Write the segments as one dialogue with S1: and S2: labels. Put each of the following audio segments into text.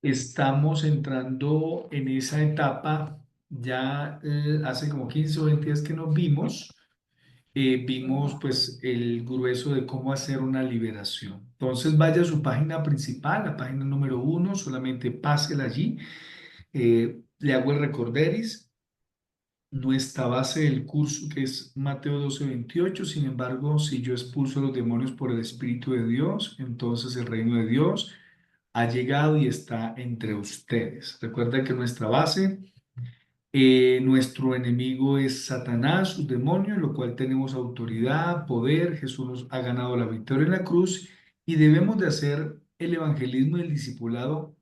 S1: Estamos entrando en esa etapa, ya hace como 15 o 20 días que nos vimos, vimos pues el grueso de cómo hacer una liberación. Entonces vaya a su página principal, la página número uno, solamente pásela allí, le hago el recorderis. Nuestra base del curso, que es Mateo 12:28. Sin embargo, si yo expulso a los demonios por el Espíritu de Dios, entonces el reino de Dios ha llegado y está entre ustedes. Recuerda que nuestra base, nuestro enemigo es Satanás, sus demonios, lo cual tenemos autoridad, poder. Jesús nos ha ganado la victoria en la cruz y debemos de hacer el evangelismo y el discipulado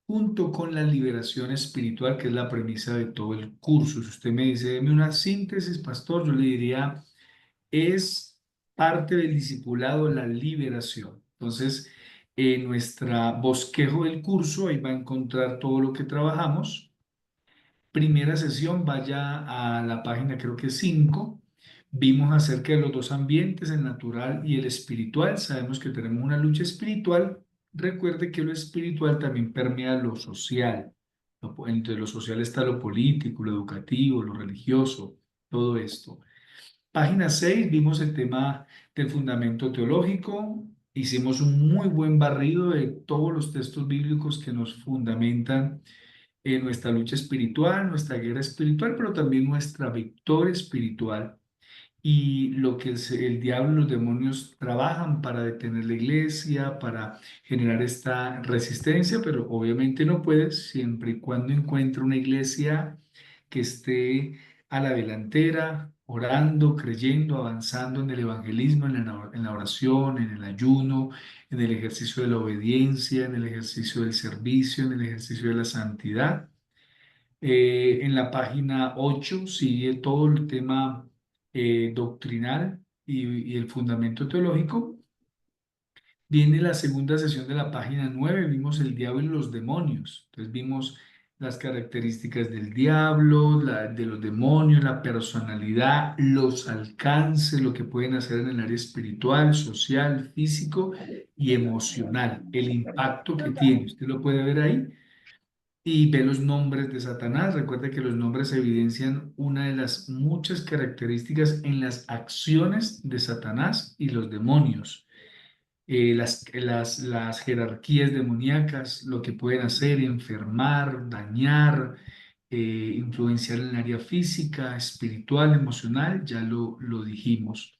S1: junto con la liberación espiritual, que es la premisa de todo el curso. Si usted me dice, deme una síntesis, pastor, yo le diría, es parte del discipulado la liberación. Entonces, en nuestra bosquejo del curso, ahí va a encontrar todo lo que trabajamos. Primera sesión, vaya a la página, creo que 5. Vimos acerca de los dos ambientes, el natural y el espiritual. Sabemos que tenemos una lucha espiritual. Recuerde que lo espiritual también permea lo social. Entre lo social está lo político, lo educativo, lo religioso, todo esto. Página 6 vimos el tema del fundamento teológico. Hicimos un muy buen barrido de todos los textos bíblicos que nos fundamentan en nuestra lucha espiritual, nuestra guerra espiritual, pero también nuestra victoria espiritual y lo que el diablo y los demonios trabajan para detener la iglesia, para generar esta resistencia, pero obviamente no puede siempre y cuando encuentre una iglesia que esté a la delantera, orando, creyendo, avanzando en el evangelismo, en la oración, en el ayuno, en el ejercicio de la obediencia, en el ejercicio del servicio, en el ejercicio de la santidad. En la página 8 sigue todo el tema doctrinal y el fundamento teológico. Viene la segunda sesión de la página 9. Vimos el diablo y los demonios. Entonces vimos las características del diablo, de los demonios, la personalidad, los alcances, lo que pueden hacer en el área espiritual, social, físico y emocional, el impacto que tiene. Usted lo puede ver ahí y ve los nombres de Satanás. Recuerda que los nombres evidencian una de las muchas características en las acciones de Satanás y los demonios. Las jerarquías demoníacas, lo que pueden hacer, enfermar, dañar, influenciar en el área física, espiritual, emocional, ya lo dijimos.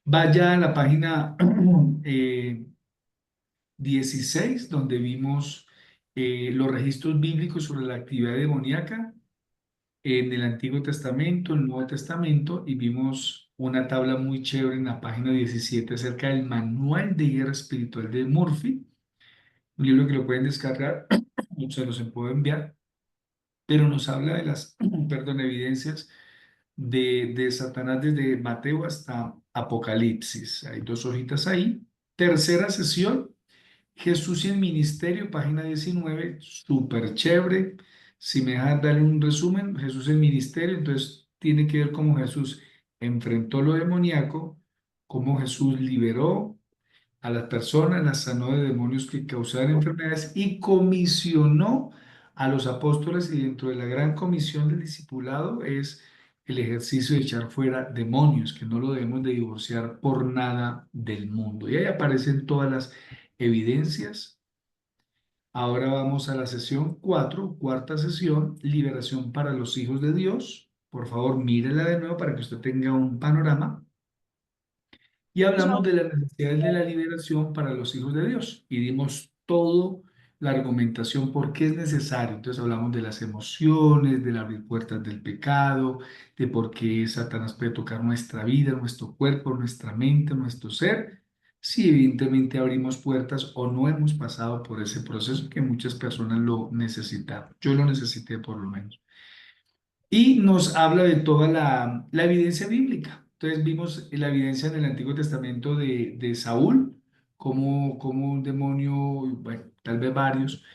S1: Vaya a la página 16, donde vimos los registros bíblicos sobre la actividad demoníaca en el Antiguo Testamento, el Nuevo Testamento, y vimos una tabla muy chévere en la página 17 acerca del Manual de Guerra Espiritual de Murphy, un libro que lo pueden descargar, se los puedo enviar, pero nos habla de las, perdón, evidencias de Satanás desde Mateo hasta Apocalipsis. Hay dos hojitas ahí. Tercera sesión, Jesús y el ministerio, página 19, súper chévere. Si me dejas darle un resumen, Jesús y el ministerio, entonces tiene que ver cómo Jesús enfrentó lo demoníaco, cómo Jesús liberó a las personas, las sanó de demonios que causaban enfermedades y comisionó a los apóstoles, y dentro de la gran comisión del discipulado es el ejercicio de echar fuera demonios, que no lo debemos de divorciar por nada del mundo. Y ahí aparecen todas las evidencias. Ahora vamos a la sesión 4, cuarta sesión, liberación para los hijos de Dios. Por favor, mírela de nuevo para que usted tenga un panorama. Y hablamos de las necesidades de la liberación para los hijos de Dios y dimos todo la argumentación por qué es necesario. Entonces hablamos de las emociones, de abrir puertas del pecado, de por qué Satanás puede tocar nuestra vida, nuestro cuerpo, nuestra mente, nuestro ser. Si evidentemente abrimos puertas o no hemos pasado por ese proceso que muchas personas lo necesitaron. Yo lo necesité por lo menos. Y nos habla de toda la evidencia bíblica. Entonces vimos la evidencia en el Antiguo Testamento de Saúl, cómo un demonio, bueno, tal vez varios,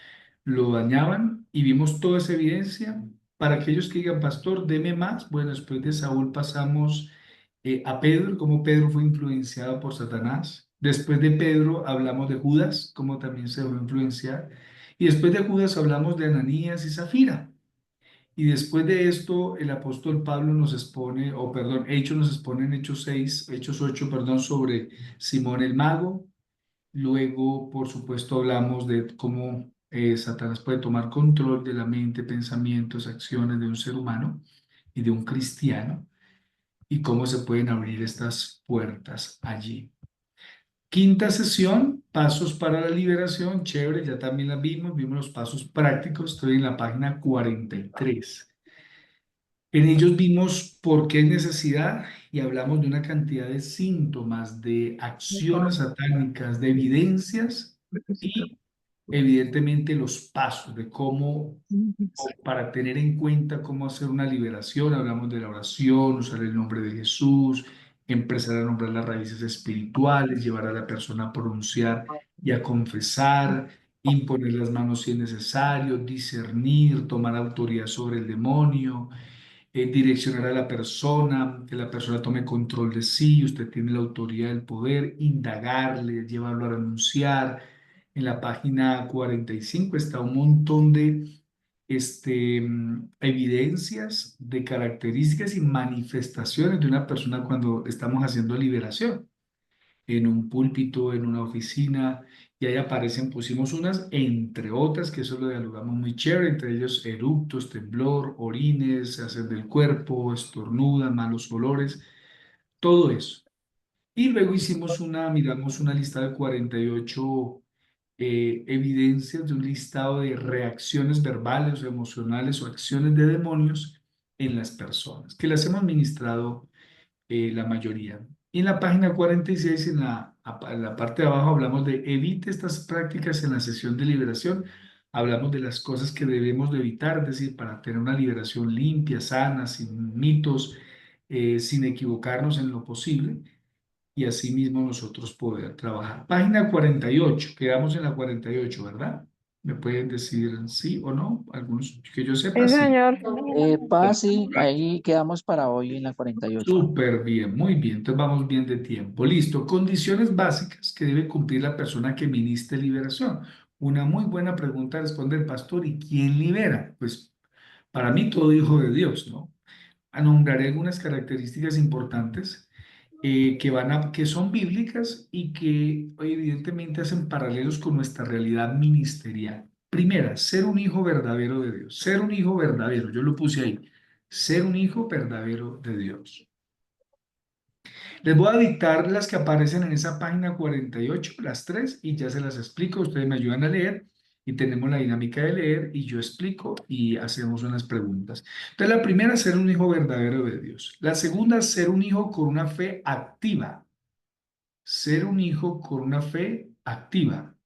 S1: lo dañaban, y vimos toda esa evidencia. Para aquellos que digan, pastor, deme más, bueno, después de Saúl pasamos a Pedro, cómo Pedro fue influenciado por Satanás. Después de Pedro hablamos de Judas, como también se dejó influenciar. Y después de Judas hablamos de Ananías y Zafira. Y después de esto, el apóstol Pablo nos expone, o perdón, Hechos nos expone en Hechos 6, Hechos 8, perdón, sobre Simón el mago. Luego, por supuesto, hablamos de cómo Satanás puede tomar control de la mente, pensamientos, acciones de un ser humano y de un cristiano y cómo se pueden abrir estas puertas allí. Quinta sesión, pasos para la liberación, chévere, ya también la vimos los pasos prácticos, estoy en la página 43. En ellos vimos por qué es necesidad y hablamos de una cantidad de síntomas, de acciones satánicas, de evidencias y evidentemente los pasos de cómo, o para tener en cuenta cómo hacer una liberación. Hablamos de la oración, usar el nombre de Jesús, empezar a nombrar las raíces espirituales, llevar a la persona a pronunciar y a confesar, imponer las manos si es necesario, discernir, tomar autoridad sobre el demonio, direccionar a que la persona tome control de sí, usted tiene la autoridad del poder, indagarle, llevarlo a renunciar. En la página 45 está un montón de evidencias de características y manifestaciones de una persona cuando estamos haciendo liberación en un púlpito, en una oficina, y ahí aparecen, pusimos unas, entre otras, que eso lo dialogamos muy chévere, entre ellos eructos, temblor, orines, hacer del cuerpo, estornuda, malos olores, todo eso. Y luego miramos una lista de 48 evidencias de un listado de reacciones verbales o emocionales o acciones de demonios en las personas, que las hemos ministrado la mayoría. Y en la página 46, en la parte de abajo, hablamos de evite estas prácticas en la sesión de liberación. Hablamos de las cosas que debemos de evitar, es decir, para tener una liberación limpia, sana, sin mitos, sin equivocarnos en lo posible y así mismo nosotros poder trabajar. Página 48, quedamos en la 48, ¿verdad? ¿Me pueden decir sí o no? Algunos que yo sepa,
S2: Sí,
S1: sí.
S2: señor.
S3: Sí, ahí quedamos para hoy en la 48.
S1: Súper bien, muy bien. Entonces vamos bien de tiempo. Listo. Condiciones básicas que debe cumplir la persona que ministre liberación. Una muy buena pregunta responde el pastor. ¿Y quién libera? Pues para mí todo hijo de Dios, ¿no? Nombraré algunas características importantes que son bíblicas y que evidentemente hacen paralelos con nuestra realidad ministerial. Primera, ser un hijo verdadero de Dios. Ser un hijo verdadero, yo lo puse ahí. Ser un hijo verdadero de Dios. Les voy a dictar las que aparecen en esa página 48, las tres, y ya se las explico. Ustedes me ayudan a leer y tenemos la dinámica de leer y yo explico y hacemos unas preguntas. Entonces, la primera, ser un hijo verdadero de Dios. La segunda, ser un hijo con una fe activa. Ser un hijo con una fe activa.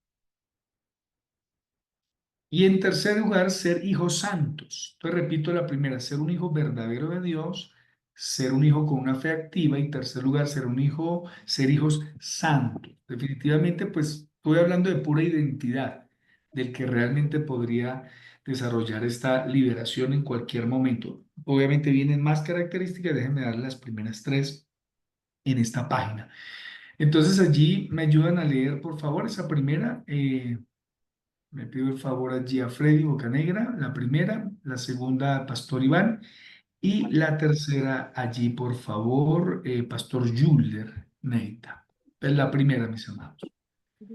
S1: Y en tercer lugar, ser hijos santos. Entonces, repito la primera, ser un hijo verdadero de Dios, ser un hijo con una fe activa y en tercer lugar, ser hijos santos. Definitivamente, pues estoy hablando de pura identidad, del que realmente podría desarrollar esta liberación en cualquier momento. Obviamente vienen más características, déjenme dar las primeras tres en esta página. Entonces allí me ayudan a leer, por favor, esa primera. Me pido el favor allí a Freddy Bocanegra, la primera, la segunda a Pastor Iván y la tercera allí, por favor, Pastor Juller Neita. Es la primera, mis amados.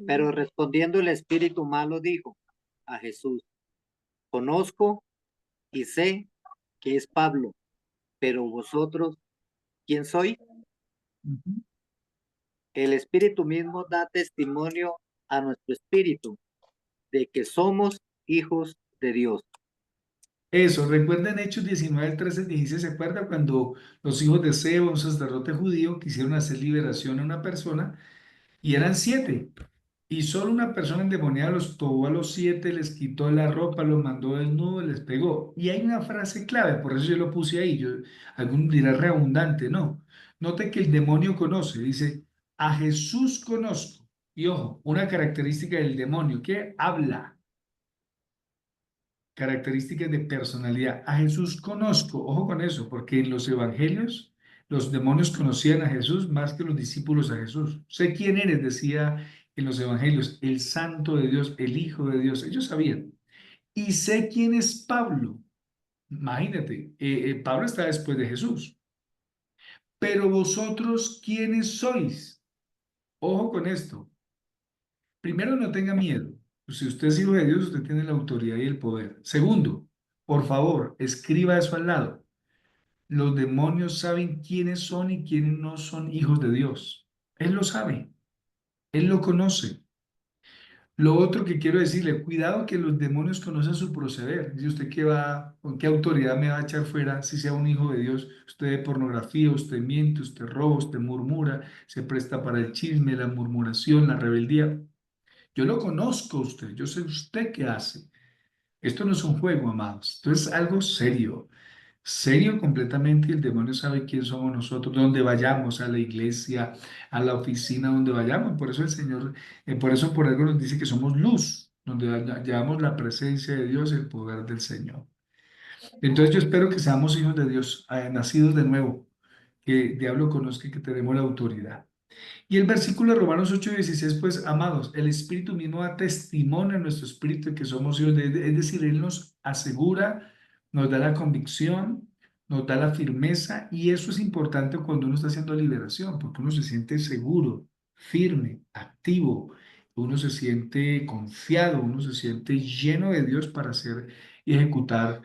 S4: Pero respondiendo el espíritu malo dijo a Jesús, conozco y sé que es Pablo, pero vosotros, ¿quién soy?
S1: Ujú.
S4: El espíritu mismo da testimonio a nuestro espíritu de que somos hijos de Dios.
S1: Eso, recuerden Hechos 19, 13, 16, ¿se acuerda cuando los hijos de Seba, un sacerdote judío, quisieron hacer liberación a una persona y eran siete? Y solo una persona endemoniada los tomó a los siete, les quitó la ropa, los mandó desnudos, les pegó. Y hay una frase clave, por eso yo lo puse ahí. Algún dirá redundante, no. Note que el demonio conoce, dice, a Jesús conozco. Y ojo, una característica del demonio, que habla, características de personalidad. A Jesús conozco, ojo con eso, porque en los evangelios Los demonios conocían a Jesús más que los discípulos a Jesús. Sé quién eres, decía en los evangelios, el Santo de Dios, el Hijo de Dios. Ellos sabían. Y sé quién es Pablo. Imagínate, Pablo está después de Jesús. Pero vosotros, ¿quiénes sois? Ojo con esto. Primero, no tenga miedo. Si usted es hijo de Dios, usted tiene la autoridad y el poder. Segundo, por favor, escriba eso al lado. Los demonios saben quiénes son y quiénes no son hijos de Dios. Él lo sabe, él lo conoce. Lo otro que quiero decirle, cuidado que los demonios conocen su proceder. Dice usted qué va, con qué autoridad me va a echar fuera si sea un hijo de Dios. Usted de pornografía, usted miente, usted roba, usted murmura, se presta para el chisme, la murmuración, la rebeldía. Yo lo conozco a usted, yo sé usted qué hace. Esto no es un juego, amados. Esto es algo serio. Serio completamente, y el demonio sabe quién somos nosotros, donde vayamos, a la iglesia, a la oficina, donde vayamos. Por eso el Señor, por algo nos dice que somos luz, donde llevamos la presencia de Dios, el poder del Señor. Entonces yo espero que seamos hijos de Dios, nacidos de nuevo, que el diablo conozca y que tenemos la autoridad. Y el versículo de Romanos 8:16, pues, amados, el Espíritu mismo da testimonio a nuestro espíritu de que somos hijos de Él. Es decir, Él nos asegura, nos da la convicción, nos da la firmeza, y eso es importante cuando uno está haciendo liberación, porque uno se siente seguro, firme, activo, uno se siente confiado, uno se siente lleno de Dios para hacer y ejecutar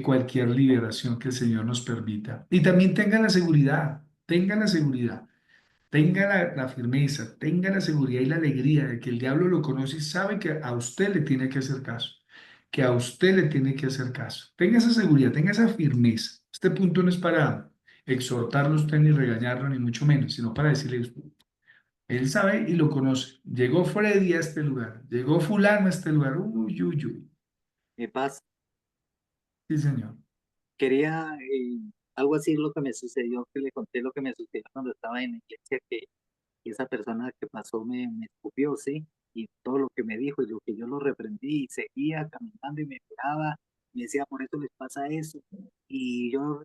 S1: cualquier liberación que el Señor nos permita. Y también tengan la seguridad. Tenga la firmeza, tenga la seguridad y la alegría de que el diablo lo conoce y sabe que a usted le tiene que hacer caso, que a usted le tiene que hacer caso. Tenga esa seguridad, tenga esa firmeza. Este punto no es para exhortarlo a usted ni regañarlo, ni mucho menos, sino para decirle, él sabe y lo conoce. Llegó Freddy a este lugar, llegó fulano a este lugar. Uy, uy, uy.
S4: Paz,
S1: Sí, señor.
S4: quería algo así lo que me sucedió, que le conté lo que me sucedió cuando estaba en la iglesia, que esa persona que pasó me escupió, ¿sí? Y todo lo que me dijo y lo que yo lo reprendí y seguía caminando y me miraba, me decía, por eso les pasa eso. Y yo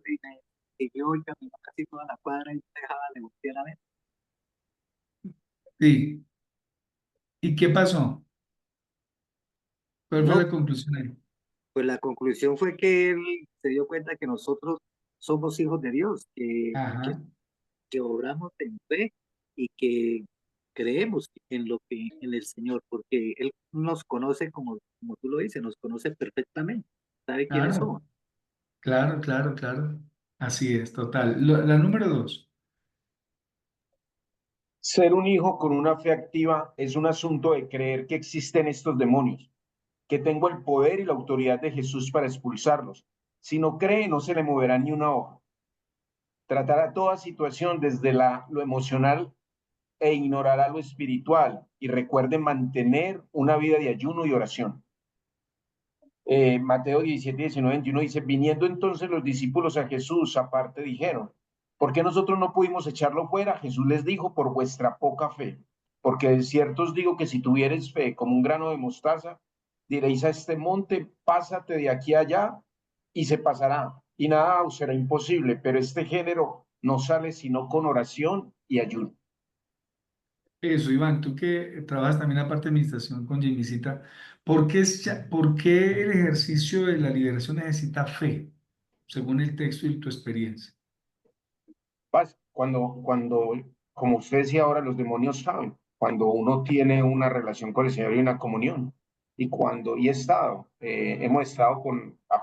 S4: siguió y caminó casi toda la cuadra y no dejaba de voltear a ver.
S1: Sí. ¿Y qué pasó? ¿Cuál fue
S4: No,
S1: la conclusión ahí?
S4: pues la conclusión fue que él se dio cuenta que nosotros somos hijos de Dios,
S1: Ajá.
S4: que obramos en fe y que creemos en lo que en el Señor, porque Él nos conoce como tú lo dices, nos conoce perfectamente, sabe quiénes
S1: Claro,
S4: somos.
S1: claro, claro, claro. Así es, total. La número dos.
S2: Ser un hijo con una fe activa es un asunto de creer que existen estos demonios, que tengo el poder y la autoridad de Jesús para expulsarlos. Si no cree, no se le moverá ni una hoja. Tratará toda situación desde lo emocional e ignorará lo espiritual. Y recuerde mantener una vida de ayuno y oración. Mateo 17, 19, 21 dice, viniendo entonces los discípulos a Jesús, aparte dijeron, ¿por qué nosotros no pudimos echarlo fuera? Jesús les dijo, por vuestra poca fe. Porque de cierto os digo que si tuviereis fe como un grano de mostaza, diréis a este monte, pásate de aquí a allá, y se pasará, y nada os será imposible. Pero este género no sale sino con oración y ayuno.
S1: Eso, Iván, tú que trabajas también la parte de administración con Jimmycita, ¿por qué el ejercicio de la liberación necesita fe, según el texto y tu experiencia?
S2: Cuando, como usted decía ahora, los demonios saben, cuando uno tiene una relación con el Señor y una comunión, hemos estado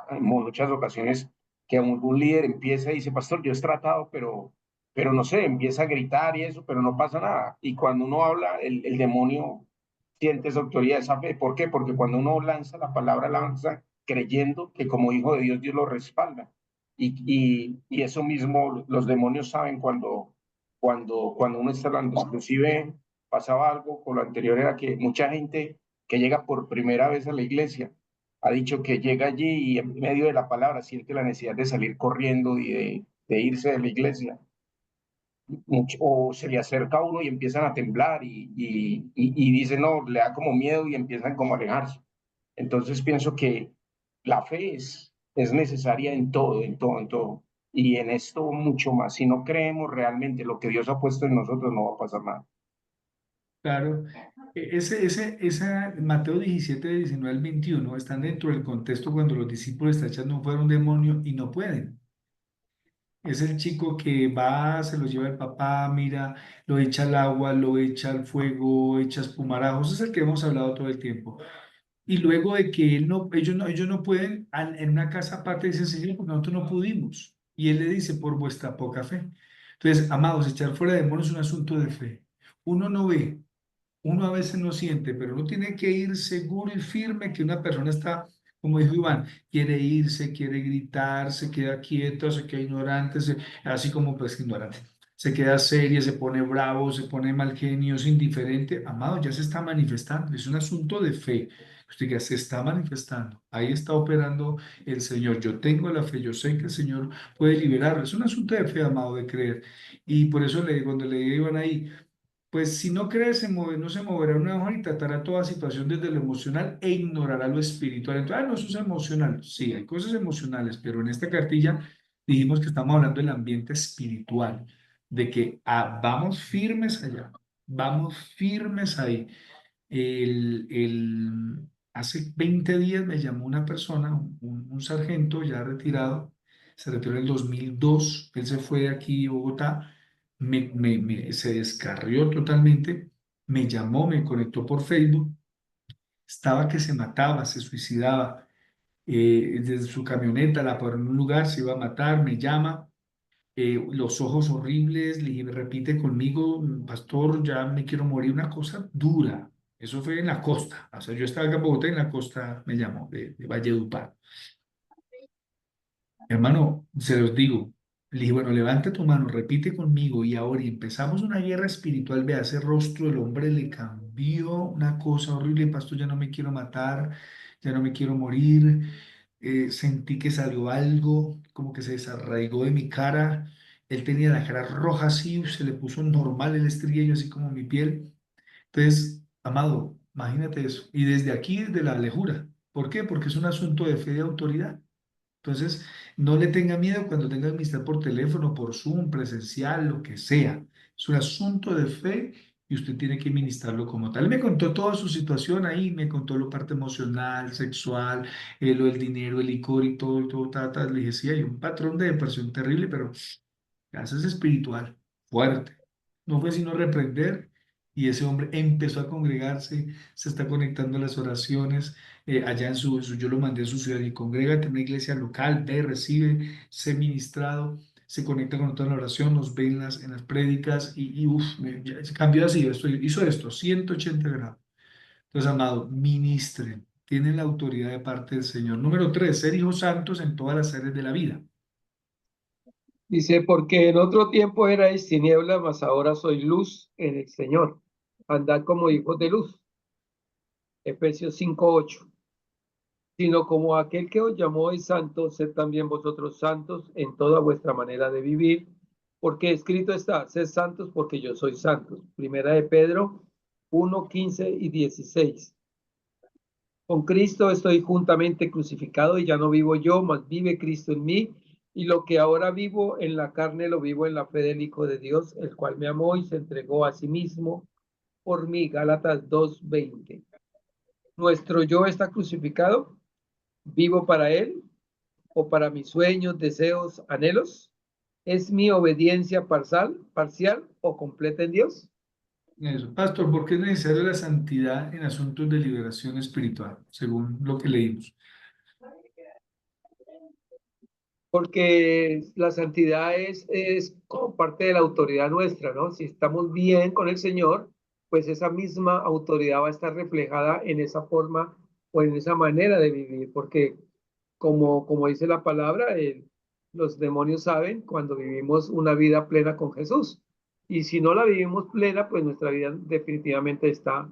S2: en muchas ocasiones que un líder empieza y dice, pastor, yo he tratado, pero no sé, empieza a gritar y eso, pero no pasa nada. Y cuando uno habla, el demonio siente esa autoridad, esa fe. ¿Por qué? Porque cuando uno lanza la palabra, lanza creyendo que como hijo de Dios, Dios lo respalda. Y eso mismo los demonios saben cuando uno está hablando. Inclusive pasaba algo con lo anterior, era que mucha gente que llega por primera vez a la iglesia ha dicho que llega allí y en medio de la palabra siente la necesidad de salir corriendo y de irse de la iglesia. O se le acerca a uno y empiezan a temblar y dicen, no, le da como miedo y empiezan como a alejarse. Entonces pienso que la fe es necesaria en todo, en todo, en todo. Y en esto mucho más. Si no creemos realmente lo que Dios ha puesto en nosotros, no va a pasar nada.
S1: Claro, esa Mateo 17, 19 al 21 están dentro del contexto cuando los discípulos están echando fuera un demonio y no pueden. Es el chico que va, se lo lleva el papá, mira, lo echa al agua, lo echa al fuego, echa espumarajos, es el que hemos hablado todo el tiempo. Y luego de que ellos no pueden, en una casa aparte dicen, Señor, porque nosotros no pudimos. Y él le dice, por vuestra poca fe. Entonces, amados, echar fuera demonios es un asunto de fe. Uno no ve, uno a veces no siente, pero uno tiene que ir seguro y firme que una persona está, como dijo Iván, quiere irse, quiere gritar, se queda quieto, se queda ignorante, así como pues ignorante. Se queda seria, se pone bravo, se pone mal genio, es indiferente. Amado, ya se está manifestando. Es un asunto de fe. Usted ya se está manifestando. Ahí está operando el Señor. Yo tengo la fe, yo sé que el Señor puede liberarlo. Es un asunto de fe, amado, de creer. Y por eso cuando le iban ahí, pues si no cree, no se moverá una hoja y tratará toda situación desde lo emocional e ignorará lo espiritual. Entonces, no, eso es emocional. Sí, hay cosas emocionales, pero en esta cartilla dijimos que estamos hablando del ambiente espiritual, de que vamos firmes allá, vamos firmes ahí. Hace 20 días me llamó una persona, un sargento ya retirado, se retiró en el 2002, él se fue de aquí de Bogotá, se descarrió totalmente, me llamó, me conectó por Facebook, estaba que se mataba, se suicidaba, desde su camioneta la paró en un lugar, se iba a matar, me llama, los ojos horribles, le dije, repite conmigo, pastor, ya me quiero morir, una cosa dura. Eso fue en la costa, o sea, yo estaba acá en Bogotá, en la costa me llamó, de Valledupar. Hermano, se los digo, le dije, bueno, levanta tu mano, repite conmigo y ahora y empezamos una guerra espiritual, vea, ese rostro del hombre le cambió una cosa horrible, pastor, ya no me quiero matar, ya no me quiero morir, sentí que salió algo, como que se desarraigó de mi cara, él tenía la cara roja así, se le puso normal el estrellillo así como mi piel, entonces, amado, imagínate eso, y desde aquí, desde la lejura, ¿por qué? Porque es un asunto de fe y de autoridad. Entonces, no le tenga miedo cuando tenga que administrar por teléfono, por Zoom, presencial, lo que sea. Es un asunto de fe y usted tiene que ministrarlo como tal. Él me contó toda su situación ahí, me contó la parte emocional, sexual, lo del dinero, el licor y todo, todo, Le dije, sí, hay un patrón de depresión terrible, pero eso es espiritual, fuerte. No fue sino reprender y ese hombre empezó a congregarse, se está conectando a las oraciones. Allá yo lo mandé a su ciudad y congrégate en una iglesia local, ve, recibe, sé ministrado, se conecta con toda la oración, nos ve en las prédicas y uff, ya se cambió así, hizo esto, 180 grados. Entonces, amado, ministren, tienen la autoridad de parte del Señor. Número 3, ser hijos santos en todas las áreas de la vida.
S5: Dice, porque en otro tiempo erais tinieblas, mas ahora soy luz en el Señor. Andad como hijos de luz. Efesios 5:8. Sino como aquel que os llamó es santo, sed también vosotros santos en toda vuestra manera de vivir, porque escrito está, sed santos porque yo soy santo. Primera de Pedro 1:15 y 16. Con Cristo estoy juntamente crucificado y ya no vivo yo, mas vive Cristo en mí. Y lo que ahora vivo en la carne lo vivo en la fe del Hijo de Dios, el cual me amó y se entregó a sí mismo por mí. Gálatas 2:20. Nuestro yo está crucificado, vivo para él o para mis sueños, deseos, anhelos. ¿Es mi obediencia parcial o completa en Dios?
S1: Eso. Pastor, ¿por qué es necesaria la santidad en asuntos de liberación espiritual, según lo que leímos?
S5: Porque la santidad es como parte de la autoridad nuestra, ¿no? Si estamos bien con el Señor, pues esa misma autoridad va a estar reflejada en esa forma o en esa manera de vivir, porque como dice la palabra, los demonios saben cuando vivimos una vida plena con Jesús. Y si no la vivimos plena, pues nuestra vida definitivamente está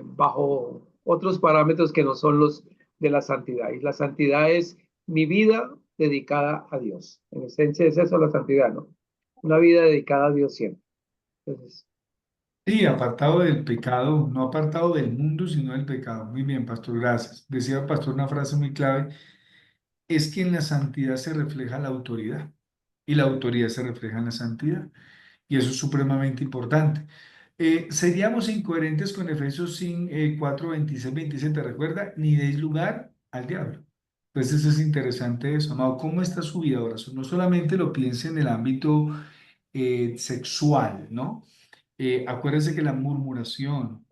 S5: bajo otros parámetros que no son los de la santidad. Y la santidad es mi vida dedicada a Dios. En esencia es eso la santidad, ¿no? Una vida dedicada a Dios siempre. Entonces,
S1: Sí, apartado del pecado, no apartado del mundo, sino del pecado. Muy bien, pastor, gracias. Decía el pastor una frase muy clave es que en la santidad se refleja la autoridad y la autoridad se refleja en la santidad. Y eso es supremamente importante. Seríamos incoherentes con Efesios 4, 26, 27, recuerda, ni deis lugar al diablo. Entonces eso es interesante eso, amado, ¿cómo está su vida ahora? No solamente lo piense en el ámbito sexual, ¿no? Acuérdese que la murmuración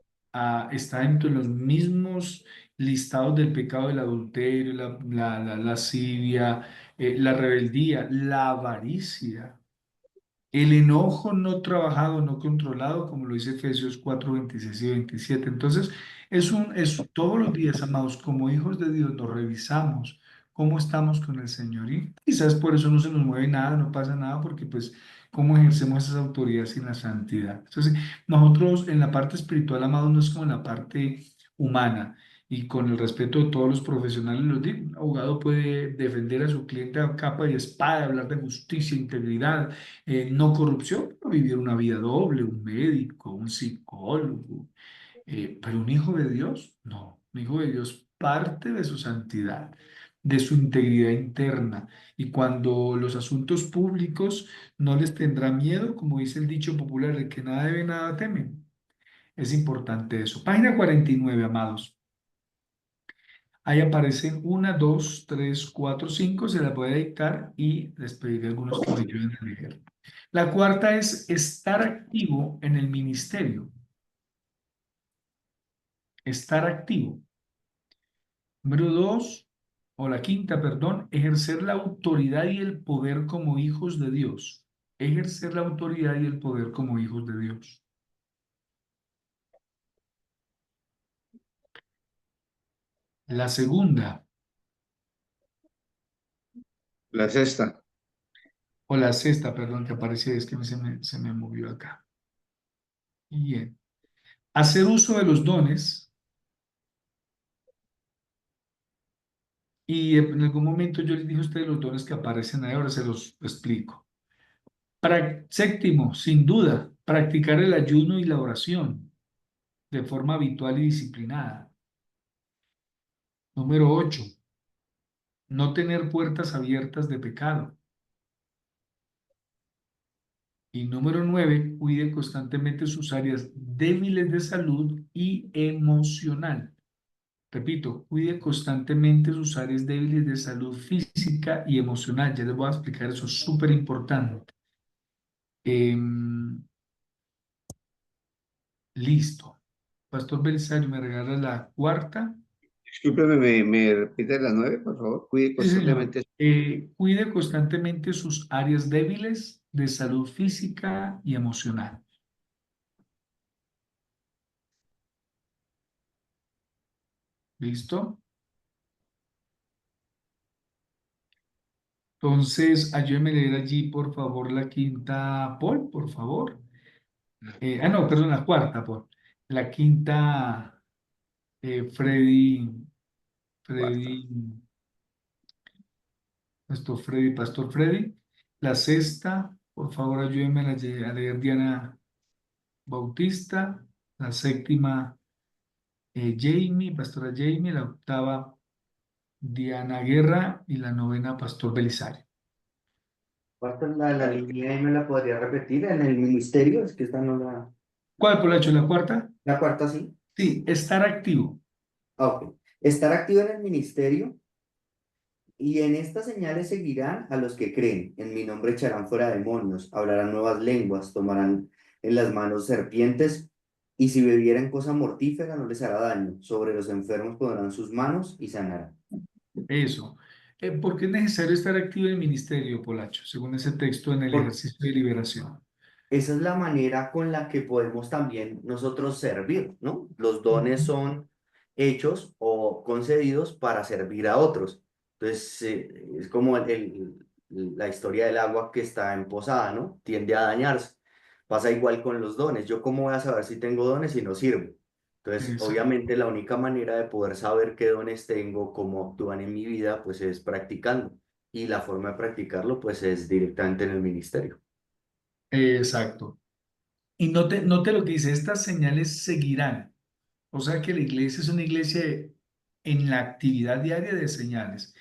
S1: está dentro de los mismos listados del pecado del adulterio, la lascivia, la rebeldía, la avaricia. El enojo no trabajado, no controlado, como lo dice Efesios 4, 26 y 27. Entonces, es todos los días, amados, como hijos de Dios, nos revisamos cómo estamos con el Señor. Y quizás por eso no se nos mueve nada, no pasa nada, porque pues, ¿cómo ejercemos esa autoridad sin la santidad? Entonces, nosotros en la parte espiritual, amados, no es como en la parte humana. Y con el respeto de todos los profesionales, los digo, un abogado puede defender a su cliente a capa y espada, hablar de justicia, integridad, no corrupción, pero vivir una vida doble, un médico, un psicólogo, pero un hijo de Dios, no, un hijo de Dios parte de su santidad, de su integridad interna, y cuando los asuntos públicos no les tendrá miedo, como dice el dicho popular, de que nada debe, nada teme. Es importante eso. Página 49, amados. Ahí aparecen una, dos, tres, cuatro, cinco, se las voy a dictar y les pediré a algunos que me ayuden a leer. La cuarta es estar activo en el ministerio. Estar activo. Número dos, o la quinta, perdón, ejercer la autoridad y el poder como hijos de Dios. Ejercer la autoridad y el poder como hijos de Dios. La segunda,
S6: La sexta.
S1: o la sexta, perdón, que aparece, es que se me movió acá. Bien. Hacer uso de los dones. Y en algún momento yo les dije a ustedes los dones que aparecen ahí, ahora se los explico. Séptimo, sin duda, practicar el ayuno y la oración de forma habitual y disciplinada. Número 8, no tener puertas abiertas de pecado. Y número 9, cuide constantemente sus áreas débiles de salud y emocional. Repito, cuide constantemente sus áreas débiles de salud física y emocional. Ya les voy a explicar eso, es súper importante. Listo. Pastor Belisario, ¿me regala la cuarta?
S6: Discúlpeme, me repite las 9, por favor. Cuide
S1: Sí, señor.
S6: constantemente.
S1: Cuide constantemente sus áreas débiles de salud física y emocional. ¿Listo? Entonces, ayúdeme a leer allí, por favor, la quinta, Paul, por favor. No, perdón, la cuarta, Paul. La quinta, Freddy,
S6: Cuarta.
S1: Freddy, Pastor Freddy. La sexta, por favor, ayúdeme a leer Diana Bautista. La séptima, Jamie, Pastora Jamie. La octava, Diana Guerra. Y la novena, Pastor Belisario.
S7: ¿Cuál es la línea y me la podría repetir en el ministerio? Es que esta no la...
S1: ¿Cuál, Polacho? ¿La cuarta?
S7: La cuarta sí.
S1: Sí, estar activo.
S7: Ah, ok. Estar activo en el ministerio y en estas señales seguirán a los que creen. En mi nombre echarán fuera demonios, hablarán nuevas lenguas, tomarán en las manos serpientes y si bebieren cosa mortífera no les hará daño. Sobre los enfermos pondrán sus manos y sanarán.
S1: Eso. ¿Por qué es necesario estar activo en el ministerio, Polacho? Según ese texto en el
S7: Por-
S1: ejercicio de liberación.
S7: Esa es la manera con la que podemos también nosotros servir, ¿no? Los dones
S1: Ujú.
S7: son hechos o concedidos para servir a otros. Entonces, es como la historia del agua que está emposada, ¿no? Tiende a dañarse. Pasa igual con los dones. ¿Yo cómo voy a saber si tengo dones si no sirvo? Entonces,
S1: Exacto.
S7: obviamente, la única manera de poder saber qué dones tengo, cómo actúan en mi vida, pues es practicando. Y la forma de practicarlo, pues es directamente en el ministerio.
S1: Exacto. Y note lo que dice, estas señales seguirán. O sea que la iglesia es una iglesia en la actividad diaria de señales.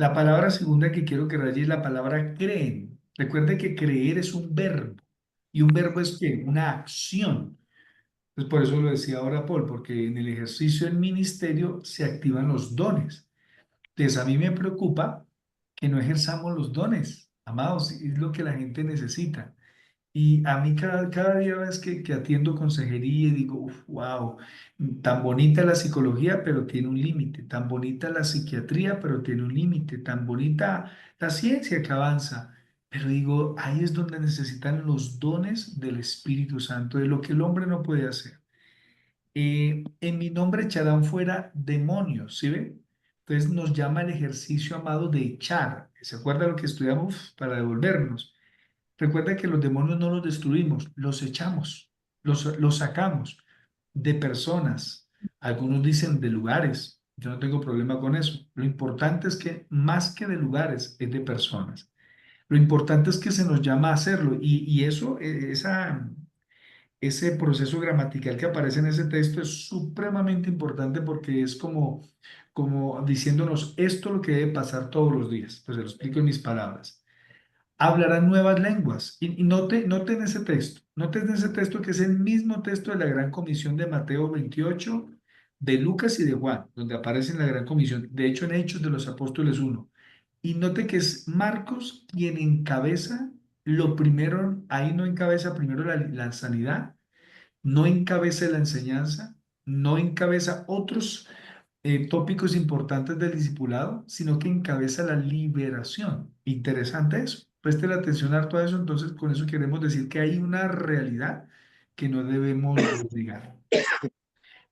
S1: La palabra segunda que quiero que raye es la palabra creen. Recuerde que creer es un verbo. ¿Y un verbo es qué? Una acción. Entonces, por eso lo decía ahora Paul, porque en el ejercicio del ministerio se activan los dones. Entonces, a mí me preocupa que no ejerzamos los dones, amados, es lo que la gente necesita. Y a mí cada día ves que atiendo consejería y digo, wow, tan bonita la psicología, pero tiene un límite, tan bonita la psiquiatría, pero tiene un límite, tan bonita la ciencia que avanza. Pero digo, ahí es donde necesitan los dones del Espíritu Santo, de lo que el hombre no puede hacer. En mi nombre echarán fuera demonios, ¿sí ve? Entonces nos llama el ejercicio amado de echar. ¿Se acuerda lo que estudiamos? Para devolvernos. Recuerda que los demonios no los destruimos, los echamos, los sacamos de personas. Algunos dicen de lugares. Yo no tengo problema con eso. Lo importante es que más que de lugares es de personas. Lo importante es que se nos llama a hacerlo y eso, ese proceso gramatical que aparece en ese texto es supremamente importante porque es como diciéndonos esto es lo que debe pasar todos los días. Pues se lo explico en mis palabras. Hablarán nuevas lenguas. Y note en ese texto, note en ese texto que es el mismo texto de la Gran Comisión de Mateo 28, de Lucas y de Juan, donde aparece en la Gran Comisión, de hecho en Hechos de los Apóstoles 1. Y note que es Marcos quien encabeza lo primero, ahí no encabeza primero la sanidad, no encabeza la enseñanza, no encabeza otros tópicos importantes del discipulado, sino que encabeza la liberación. Interesante eso. Preste la atención harto a eso, entonces con eso queremos decir que hay una realidad que no debemos negar.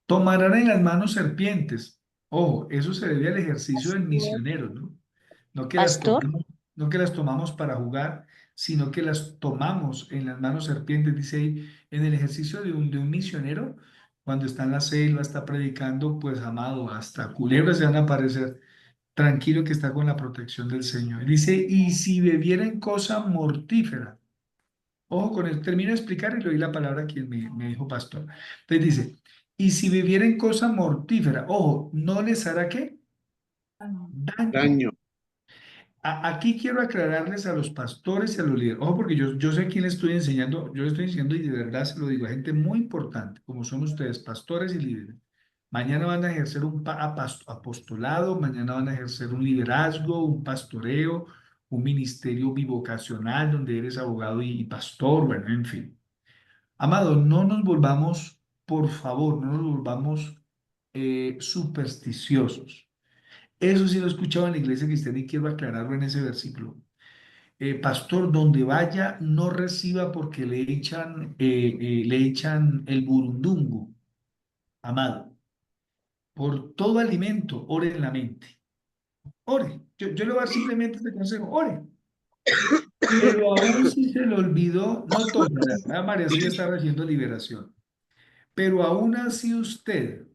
S1: Tomarán en las manos serpientes. Ojo, eso se debe al ejercicio del misionero, ¿no? No que las
S8: Pastor,
S1: tomamos, no que las tomamos para jugar, sino que las tomamos en las manos serpientes. Dice ahí, en el ejercicio de un misionero, cuando está en la selva, está predicando, pues amado, hasta culebras se van a aparecer. Tranquilo que está con la protección del Señor. Dice, y si bebieren cosa mortífera. Ojo con esto, termino de explicar y le doy la palabra a quien me dijo pastor. Entonces dice, y si bebieren cosa mortífera, ojo, ¿no les hará qué? Daño.
S6: Daño.
S1: Aquí quiero aclararles a los pastores y a los líderes. Ojo, porque yo sé quién le estoy enseñando, yo le estoy enseñando y de verdad se lo digo a gente muy importante, como son ustedes, pastores y líderes. Mañana van a ejercer un apostolado, mañana van a ejercer un liderazgo, un pastoreo, un ministerio bivocacional donde eres abogado y pastor, bueno, en fin. Amado, no nos volvamos, por favor, no nos volvamos supersticiosos. Eso sí lo he escuchado en la iglesia cristiana y quiero aclararlo en ese versículo. Pastor, donde vaya, no reciba porque le echan el burundungo, amado. Por todo alimento, ore en la mente. Ore. Yo le voy a dar simplemente este consejo, ore. Pero aún si se le olvidó, no todo, María sí está recibiendo liberación. Pero aún así usted,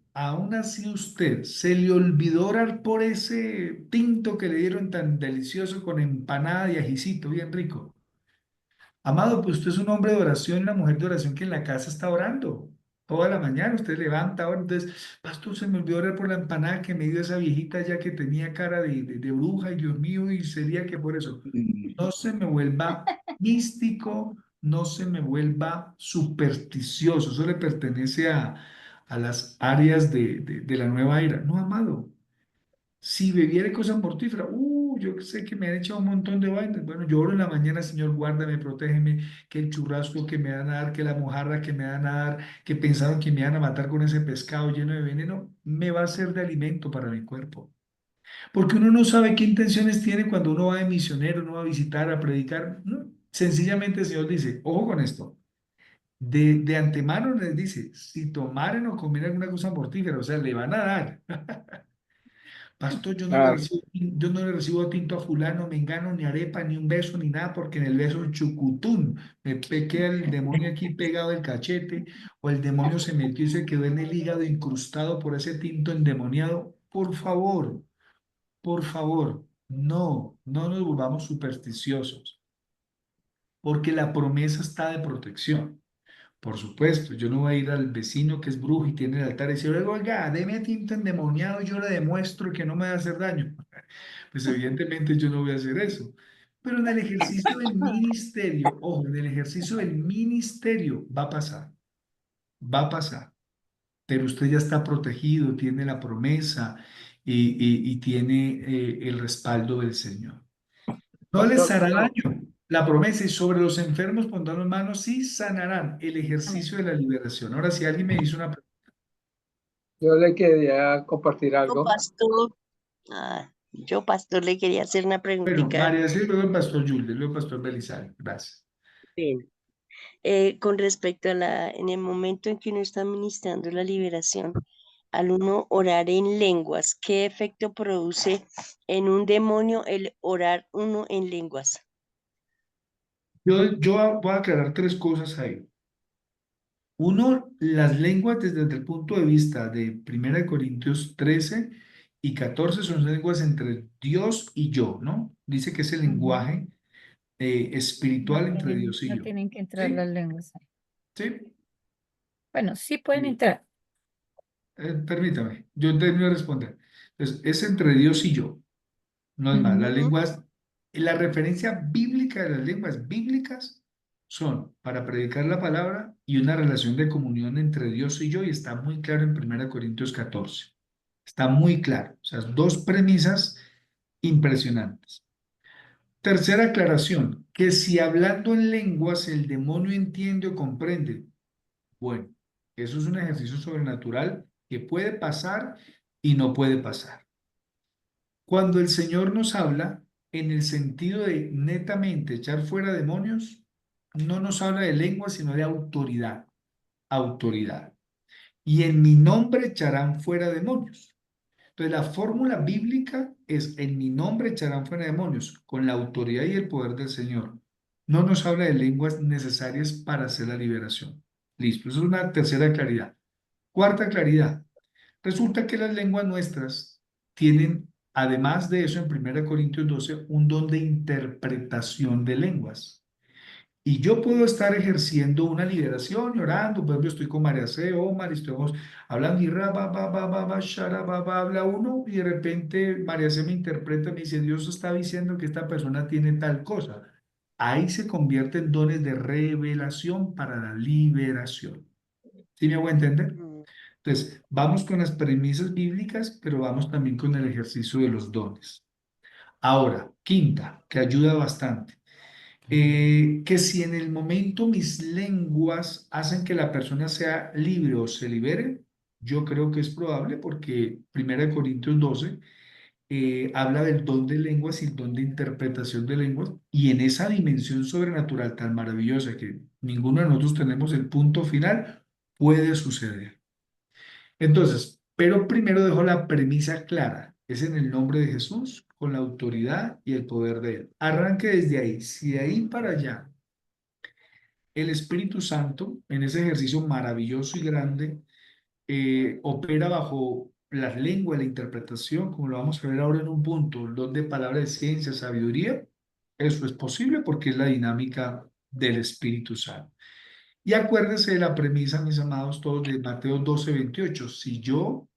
S1: se le olvidó orar por ese tinto que le dieron tan delicioso con empanada y ajicito, bien rico. Amado, pues usted es un hombre de oración, una mujer de oración que en la casa está orando. Toda la mañana usted levanta, ahora entonces, pastor, se me olvidó orar por la empanada que me dio esa viejita ya que tenía cara de bruja, y Dios mío, y sería que por eso. No se me vuelva místico, no se me vuelva supersticioso. Eso le pertenece a las áreas de la nueva era. No, amado. Si bebiere cosas mortíferas, yo sé que me han echado un montón de vainas. Bueno, yo oro en la mañana, Señor, guárdame, protégeme, que el churrasco que me van a dar, que la mojarra que me van a dar, que pensaron que me iban a matar con ese pescado lleno de veneno, me va a ser de alimento para mi cuerpo. Porque uno no sabe qué intenciones tiene cuando uno va de misionero, uno va a visitar, a predicar. No. Sencillamente el Señor dice, ojo con esto, de antemano les dice, si tomaren o comieren alguna cosa mortífera, o sea, le van a dar. Pastor,
S6: Claro.
S1: yo no le recibo tinto a fulano, mengano, ni arepa, ni un beso, ni nada, porque en el beso un chucutún. Queda el demonio aquí pegado del cachete, o el demonio se metió y se quedó en el hígado incrustado por ese tinto endemoniado. Por favor, no nos volvamos supersticiosos, porque la promesa está de protección. Por supuesto, yo no voy a ir al vecino que es brujo y tiene el altar y decir, oiga, deme tinta endemoniado y yo le demuestro que no me va a hacer daño. Pues evidentemente yo no voy a hacer eso. Pero en el ejercicio del ministerio, ojo, en el ejercicio del ministerio va a pasar, pero usted ya está protegido, tiene la promesa y tiene el respaldo del Señor. No les
S5: Pastor,
S1: hará
S5: no,
S1: daño. La promesa y sobre los enfermos pondrán las manos y sanarán. El
S8: Amén.
S1: ejercicio de la liberación. Ahora, si alguien me hizo una pregunta,
S5: yo le quería compartir
S8: Yo,
S5: algo.
S8: pastor, pastor, le quería hacer una
S1: bueno,
S8: preguntita.
S1: María, sí, luego el pastor Julio, luego el pastor Belisario. Gracias.
S8: Bien. Con respecto a en el momento en que uno está ministrando la liberación, al uno orar en lenguas, ¿qué efecto produce en un demonio el orar uno en lenguas?
S1: Yo voy a aclarar tres cosas ahí. Uno, las lenguas desde el punto de vista de 1 Corintios 13 y 14 son lenguas entre Dios y yo, ¿no? Dice que es el
S8: Ujú.
S1: lenguaje espiritual entre Dios y
S9: No
S1: yo.
S9: tienen que entrar las
S1: ¿Sí?
S9: lenguas.
S1: ¿Sí?
S9: Bueno, sí pueden
S1: Bien.
S9: entrar.
S1: Permítame, yo termino de responder. Entonces, es entre Dios y yo, no es más. Las
S8: Ujú.
S1: lenguas, la referencia bíblica de las lenguas bíblicas son para predicar la palabra y una relación de comunión entre Dios y yo, y está muy claro en 1 Corintios 14. Está muy claro. O sea, dos premisas impresionantes. Tercera aclaración, que si hablando en lenguas el demonio entiende o comprende, bueno, eso es un ejercicio sobrenatural que puede pasar y no puede pasar. Cuando el Señor nos habla en el sentido de netamente echar fuera demonios, no nos habla de lengua, sino de autoridad. Autoridad. Y en mi nombre echarán fuera demonios. Entonces, la fórmula bíblica es en mi nombre echarán fuera demonios, con la autoridad y el poder del Señor. No nos habla de lenguas necesarias para hacer la liberación. Listo, eso es una tercera claridad. Cuarta claridad. Resulta que las lenguas nuestras tienen, además de eso, en 1 Corintios 12, un don de interpretación de lenguas. Y yo puedo estar ejerciendo una liberación y orando. Por ejemplo, estoy con María C. Omar y estamos hablando y habla uno y de repente María C. me interpreta, me dice, Dios está diciendo que esta persona tiene tal cosa. Ahí se convierte en dones de revelación para la liberación. ¿Sí me hago entender?
S8: Mm.
S1: Entonces, vamos con las premisas bíblicas, pero vamos también con el ejercicio de los dones. Ahora, quinta, que ayuda bastante. Que si en el momento mis lenguas hacen que la persona sea libre o se libere, yo creo que es probable porque 1 Corintios 12 habla del don de lenguas y el don de interpretación de lenguas, y en esa dimensión sobrenatural tan maravillosa que ninguno de nosotros tenemos el punto final, puede suceder. Entonces, pero primero dejo la premisa clara, es en el nombre de Jesús, con la autoridad y el poder de Él. Arranque desde ahí, si de ahí para allá el Espíritu Santo, en ese ejercicio maravilloso y grande, opera bajo las lenguas, la interpretación, como lo vamos a ver ahora en un punto, el don de palabra de ciencia, sabiduría, eso es posible porque es la dinámica del Espíritu Santo. Y acuérdense de la premisa, mis amados todos, de Mateo 12:28. Si yo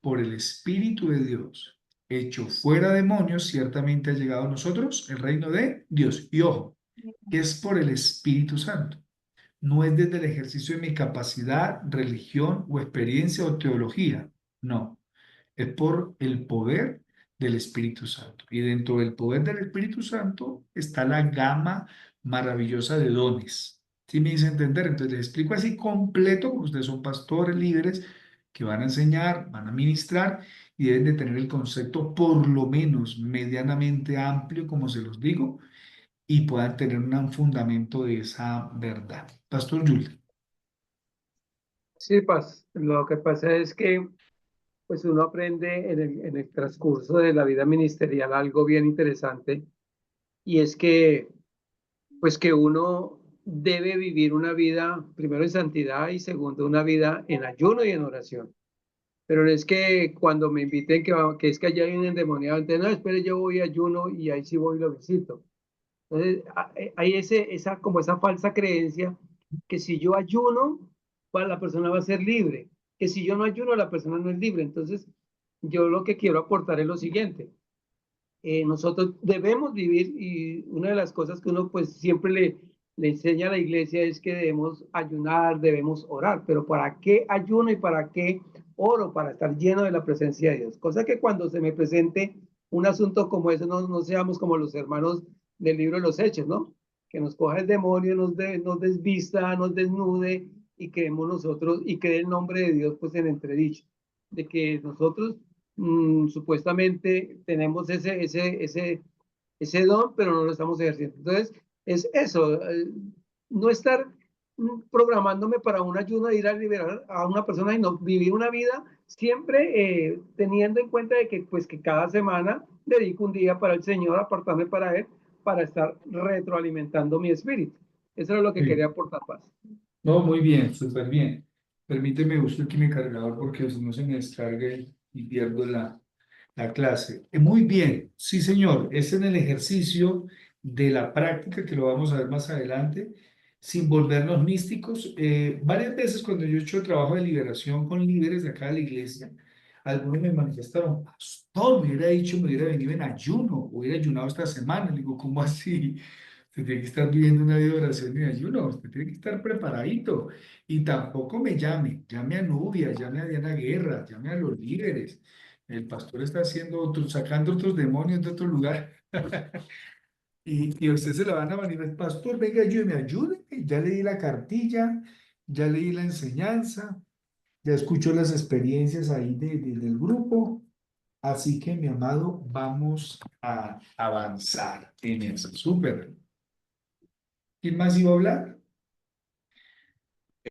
S1: por el Espíritu de Dios, hecho fuera demonios, ciertamente ha llegado a nosotros el reino de Dios. Y ojo, es por el Espíritu Santo. No es desde el ejercicio de mi capacidad, religión o experiencia o teología. No, es por el poder del Espíritu Santo. Y dentro del poder del Espíritu Santo está la gama maravillosa de dones. ¿Sí me hice entender? Entonces les explico así completo, porque ustedes son pastores líderes que van a enseñar, van a ministrar y deben de tener el concepto por lo menos medianamente amplio, como se los digo, y puedan tener un fundamento de esa verdad. Pastor Julio.
S5: Sí, lo que pasa es que pues uno aprende en el transcurso de la vida ministerial algo bien interesante, y es que pues que uno debe vivir una vida, primero en santidad y segundo una vida en ayuno y en oración. Pero no es que cuando me inviten que es que allá hay un endemoniado, entonces no, espere, yo voy a ayuno y ahí sí voy y lo visito. Entonces, hay como esa falsa creencia que si yo ayuno, pues la persona va a ser libre, que si yo no ayuno, la persona no es libre. Entonces, yo lo que quiero aportar es lo siguiente. Nosotros debemos vivir y una de las cosas que uno pues siempre le enseña a la iglesia es que debemos ayunar, debemos orar, pero ¿para qué ayuno y para qué oro? Para estar lleno de la presencia de Dios. Cosa que cuando se me presente un asunto como ese, no seamos como los hermanos del libro de los Hechos, ¿no? Que nos coja el demonio, nos desvista, nos desnude y quedemos nosotros y quede el nombre de Dios pues en entredicho. De que nosotros supuestamente tenemos ese don, pero no lo estamos ejerciendo. Entonces, es eso, no estar programándome para un ayuno de ir a liberar a una persona y no vivir una vida siempre teniendo en cuenta de que pues que cada semana dedico un día para el Señor, apartarme para Él, para estar retroalimentando mi espíritu. Eso es lo que
S1: Sí.
S5: quería aportar, Paz.
S1: No, muy bien, súper bien. Permíteme, busco aquí mi cargador porque si no se me descarga y pierdo la clase. Muy bien, sí, señor. Es en el ejercicio de la práctica que lo vamos a ver más adelante, sin volvernos místicos. Varias veces cuando yo he hecho trabajo de liberación con líderes de acá de la iglesia, algunos me manifestaron, pastor, me hubiera dicho, me hubiera venido en ayuno, hubiera ayunado esta semana. Le digo, ¿cómo así? Usted tiene que estar viviendo una vida de oración y de ayuno, usted tiene que estar preparadito. Y tampoco me llame a Nubia, llame a Diana Guerra, llame a los líderes. El pastor está haciendo sacando otros demonios de otro lugar. Y a usted se la van a manifestar, pastor, venga, ayúdeme. Ya leí la cartilla, ya leí la enseñanza, ya escucho las experiencias ahí del grupo. Así que, mi amado, vamos a avanzar en eso. Súper. ¿Quién más iba a hablar?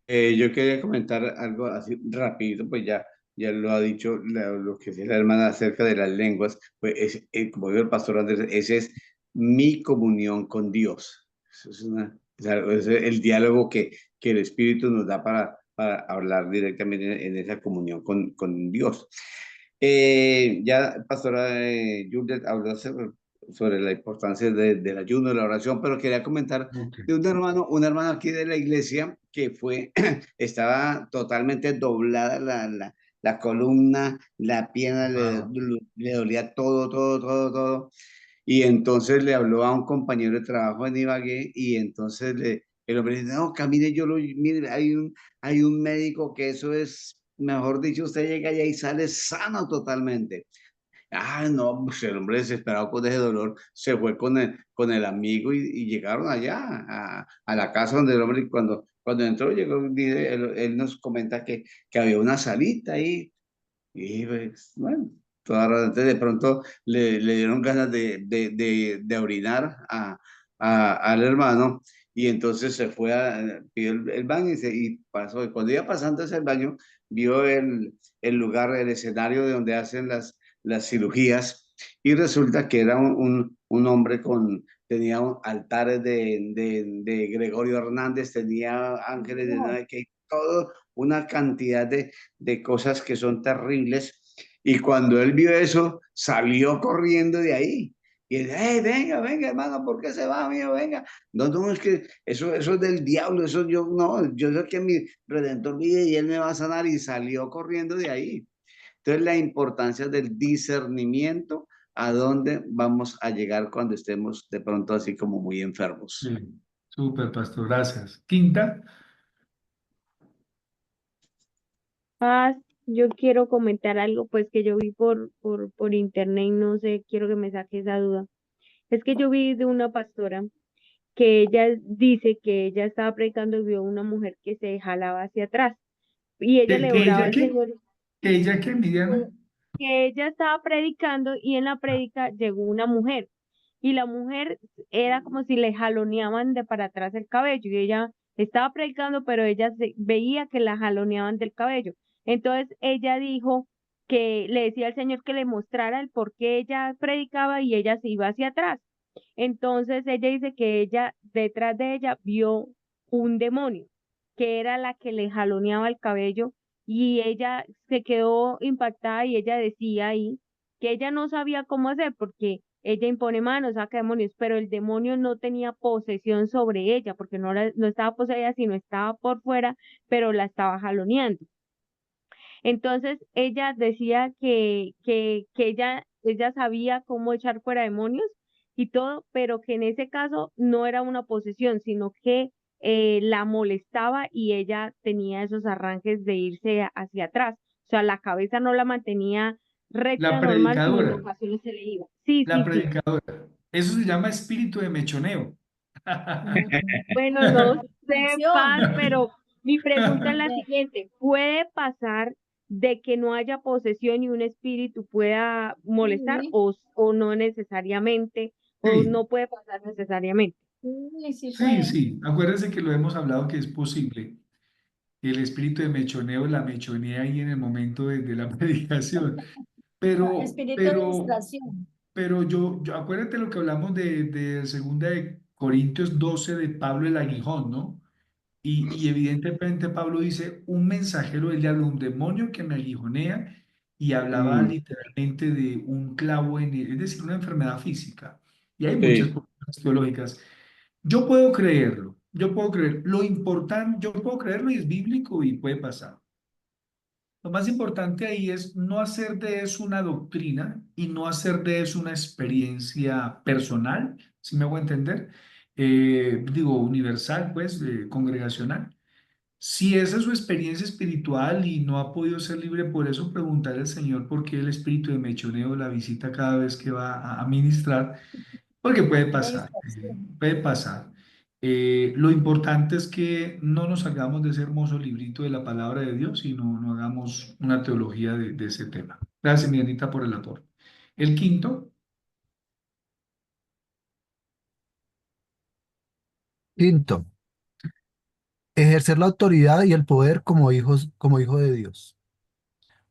S6: Yo quería comentar algo así rapidito, pues ya lo ha dicho lo que dice la hermana acerca de las lenguas, pues como dijo el pastor Andrés, ese es mi comunión con Dios. Eso es es el diálogo que el Espíritu nos da para hablar directamente en esa comunión con Dios. Ya pastora Juliet habló sobre la importancia del ayuno, de la oración, pero quería comentar
S1: Ok.
S6: de un hermano aquí de la iglesia que estaba totalmente doblada la columna, la pierna,
S1: Wow.
S6: le dolía todo, todo, todo, todo. Y entonces le habló a un compañero de trabajo en Ibagué y entonces el hombre dice, no, camine, mire, hay un médico que eso es, mejor dicho, usted llega allá y sale sano totalmente. Ah, no, pues el hombre desesperado con ese dolor se fue con el amigo y llegaron allá a la casa donde el hombre, y cuando entró, llegó, él nos comenta que había una salita ahí y pues, bueno, entonces de pronto le dieron ganas de orinar al hermano y entonces se fue pidió el baño y pasó. Y cuando iba pasando ese baño, vio el lugar, el escenario de donde hacen las cirugías y resulta que era un hombre tenía altares de Gregorio Hernández, tenía ángeles de nada, que todo, una cantidad de cosas que son terribles. Y cuando él vio eso, salió corriendo de ahí. Y él, hey, venga, venga, hermano, ¿por qué se va, amigo? Venga. No, no, es que eso es del diablo, eso yo, no, yo sé que mi redentor vive y él me va a sanar y salió corriendo de ahí. Entonces, la importancia del discernimiento a dónde vamos a llegar cuando estemos de pronto así como muy
S1: Sí.
S6: enfermos.
S1: Súper, pastor, gracias. Quinta.
S10: Paz, yo quiero comentar algo pues que yo vi por internet y no sé, quiero que me saque esa duda. Es que yo vi de una pastora que ella dice que ella estaba predicando y vio una mujer que se jalaba hacia atrás y ella
S1: ¿Que,
S10: le
S1: que
S10: oraba
S1: ella
S10: al
S1: qué?
S10: Señor,
S1: ¿Que ella qué, Miriana?
S10: que ella estaba predicando y en la prédica llegó una mujer y la mujer era como si le jaloneaban de para atrás el cabello y ella estaba predicando, pero ella veía que la jaloneaban del cabello. Entonces ella dijo que le decía al Señor que le mostrara el por qué ella predicaba y ella se iba hacia atrás. Entonces ella dice que ella, detrás de ella, vio un demonio, que era la que le jaloneaba el cabello y ella se quedó impactada y ella decía ahí que ella no sabía cómo hacer porque ella impone manos, saca demonios, pero el demonio no tenía posesión sobre ella, porque no estaba poseída, sino estaba por fuera, pero la estaba jaloneando. Entonces ella decía que ella sabía cómo echar fuera demonios y todo, pero que en ese caso no era una posesión, sino que la molestaba y ella tenía esos arranques de irse hacia atrás. O sea, la cabeza no la mantenía
S1: La
S10: recta, normal, sino en
S1: predicadora,
S10: ocasiones se le iba. Sí,
S1: la
S10: sí, sí.
S1: predicadora. Eso se llama espíritu de mechoneo.
S10: Bueno, no sé, Paz,
S9: Funciona.
S10: pero mi pregunta es la
S9: Ve,
S10: siguiente. ¿Puede pasar de que no haya posesión y un espíritu pueda molestar
S9: Sí,
S10: o no necesariamente, o
S1: Sí,
S10: no puede pasar necesariamente?
S9: sí, sí
S1: sí,
S9: puede.
S1: sí. Acuérdense que lo hemos hablado que es posible. El espíritu de mechoneo la mechonea ahí en el momento de la predicación. Pero,
S9: Espíritu de
S1: pero,
S9: distracción.
S1: pero acuérdate lo que hablamos de segunda de Corintios 12 de Pablo el aguijón, ¿no? Y evidentemente Pablo dice, un mensajero del diablo, un demonio que me aguijonea, y hablaba
S6: Mm,
S1: literalmente de un clavo en él, es decir, una enfermedad física. Y hay muchas
S6: sí,
S1: cuestiones teológicas. Yo puedo creerlo, yo puedo creer. Lo importante, yo puedo creerlo y es bíblico y puede pasar. Lo más importante ahí es no hacer de eso una doctrina y no hacer de eso una experiencia personal, si me hago entender. Digo, universal, pues, congregacional. Si esa es su experiencia espiritual y no ha podido ser libre por eso, preguntarle al Señor por qué el espíritu de mechoneo la visita cada vez que va a ministrar, porque puede
S9: Una
S1: pasar,
S9: distracción.
S1: puede pasar. Lo importante es que no nos hagamos de ese hermoso librito de la palabra de Dios y no hagamos una teología de ese tema. Gracias, mi Anita, por el aporte. El quinto,
S11: Quinto, ejercer la autoridad y el poder como hijos, como hijo de Dios.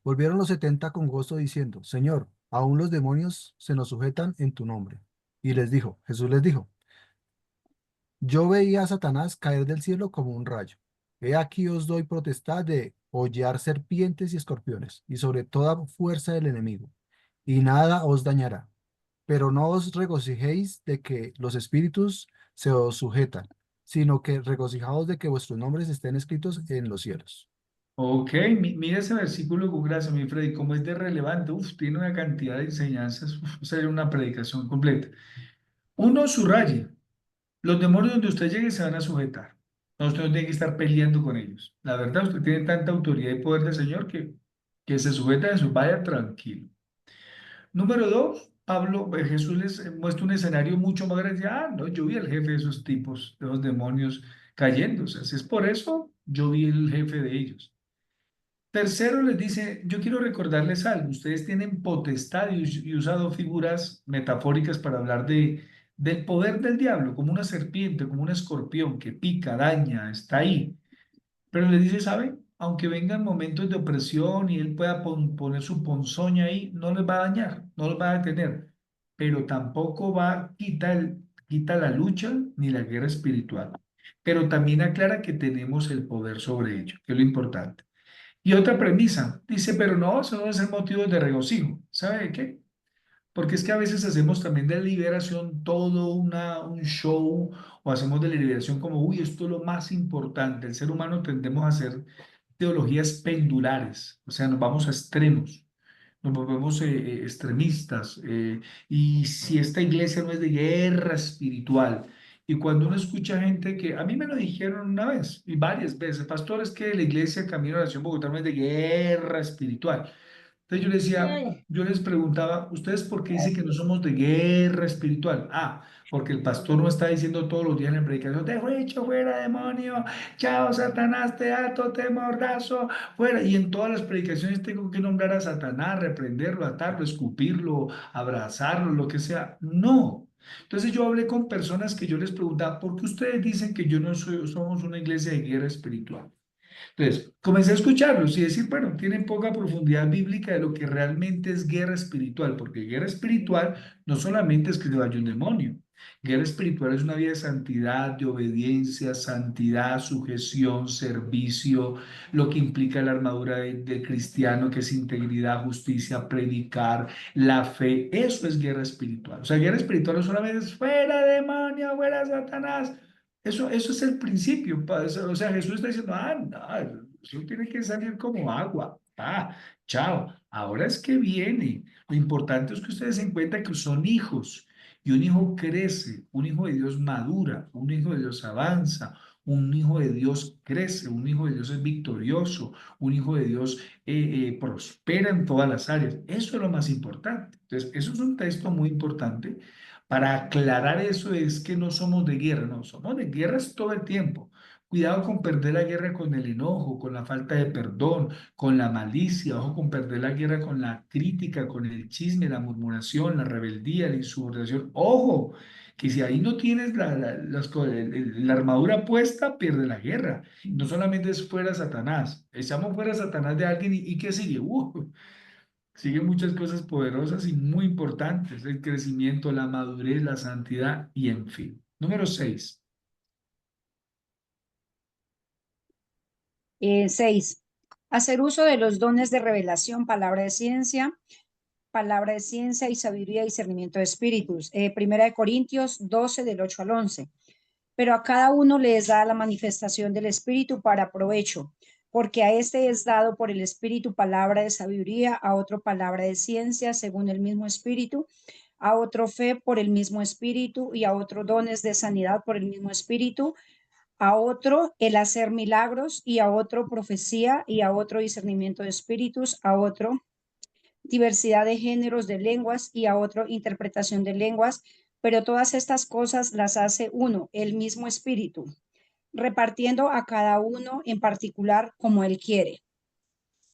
S11: Volvieron los 70 con gozo diciendo, Señor, aún los demonios se nos sujetan en tu nombre. Y Jesús les dijo, yo veía a Satanás caer del cielo como un rayo. He aquí os doy potestad de hollar serpientes y escorpiones, y sobre toda fuerza del enemigo, y nada os dañará. Pero no os regocijéis de que los espíritus se os sujetan, sino que regocijaos de que vuestros nombres estén escritos en los cielos.
S1: ok, mira ese versículo con gracia, mi Freddy, cómo es de relevante. Uf, tiene una cantidad de enseñanzas, sería una predicación completa. Uno, subraye. Los demonios donde usted llegue se van a sujetar. No, usted no tiene que estar peleando con ellos. La verdad, usted tiene tanta autoridad y poder del Señor que se sujeta a eso. Vaya tranquilo. Número dos, Jesús les muestra un escenario mucho más grande. Ah, no, yo vi al jefe de esos tipos, de los demonios cayendo. O sea, si es por eso, yo vi el jefe de ellos. Tercero, les dice, yo quiero recordarles algo. Ustedes tienen potestad y usado figuras metafóricas para hablar del poder del diablo, como una serpiente, como un escorpión que pica, daña, está ahí. Pero les dice, ¿saben? Aunque vengan momentos de opresión y él pueda poner su ponzoña ahí, no les va a dañar, no los va a detener. Pero tampoco quita la lucha ni la guerra espiritual. Pero también aclara que tenemos el poder sobre ello, que es lo importante. Y otra premisa, dice, pero no, eso no debe ser motivo de regocijo. ¿Sabe de qué? Porque es que a veces hacemos también de la liberación todo un show o hacemos de la liberación como, uy, esto es lo más importante. El ser humano tendemos a hacer teologías pendulares, o sea, nos vamos a extremos, nos volvemos extremistas. Y si esta iglesia no es de guerra espiritual, y cuando uno escucha gente que, a mí me lo dijeron una vez y varias veces, pastor, es que la iglesia Camino a la Nación Bogotá no es de guerra espiritual. Entonces yo les decía,
S9: Ay,
S1: yo les preguntaba, ¿ustedes por qué dicen que no somos de guerra espiritual? Ah, porque el pastor no está diciendo todos los días en la predicación, te he hecho fuera, demonio, chao, Satanás, te ato, te mordazo, fuera. Y en todas las predicaciones tengo que nombrar a Satanás, reprenderlo, atarlo, escupirlo, abrazarlo, lo que sea. No. Entonces yo hablé con personas que yo les preguntaba, ¿por qué ustedes dicen que yo no soy, somos una iglesia de guerra espiritual? Entonces, comencé a escucharlos y decir, bueno, tienen poca profundidad bíblica de lo que realmente es guerra espiritual, porque guerra espiritual no solamente es que se vaya un demonio. Guerra espiritual es una vida de santidad, de obediencia, santidad, sujeción, servicio, lo que implica la armadura del cristiano, que es integridad, justicia, predicar, la fe. Eso es guerra espiritual. O sea, guerra espiritual no solamente es fuera demonio, fuera Satanás. Eso es el principio. O sea, Jesús está diciendo, no, eso tiene que salir como agua. Chao. Ahora es que viene. Lo importante es que ustedes se den cuenta que son hijos. Y un hijo crece, un hijo de Dios madura, un hijo de Dios avanza, un hijo de Dios crece, un hijo de Dios es victorioso, un hijo de Dios prospera en todas las áreas. Eso es lo más importante. Entonces, eso es un texto muy importante para aclarar eso es que no somos de guerra, no, somos de guerras todo el tiempo. Cuidado con perder la guerra con el enojo, con la falta de perdón, con la malicia, ojo con perder la guerra con la crítica, con el chisme, la murmuración, la rebeldía, la insubordinación. Ojo, que si ahí no tienes la armadura puesta, pierde la guerra. No solamente es fuera Satanás, echamos fuera Satanás de alguien y ¿qué sigue? Siguen muchas cosas poderosas y muy importantes, el crecimiento, la madurez, la santidad y en fin. Número 6.
S12: 6. Hacer uso de los dones de revelación, palabra de ciencia y sabiduría y discernimiento de espíritus. Primera de Corintios 12, del 8 al 11. Pero a cada uno le es dada la manifestación del Espíritu para provecho, porque a este es dado por el Espíritu palabra de sabiduría, a otro palabra de ciencia según el mismo Espíritu, a otro fe por el mismo Espíritu y a otro dones de sanidad por el mismo Espíritu, a otro el hacer milagros y a otro profecía y a otro discernimiento de espíritus, a otro diversidad de géneros de lenguas y a otro interpretación de lenguas, pero todas estas cosas las hace uno, el mismo espíritu, repartiendo a cada uno en particular como él quiere.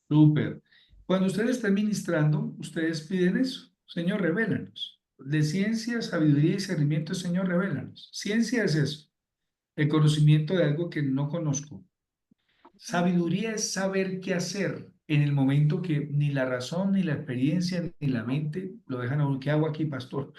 S1: Súper. Cuando ustedes estén ministrando, ustedes piden eso. Señor, revélanos. De ciencia, sabiduría y discernimiento, Señor, revélanos. Ciencia es eso, el conocimiento de algo que no conozco. Sabiduría es saber qué hacer en el momento que ni la razón, ni la experiencia, ni la mente lo dejan a uno. ¿Qué hago aquí, pastor?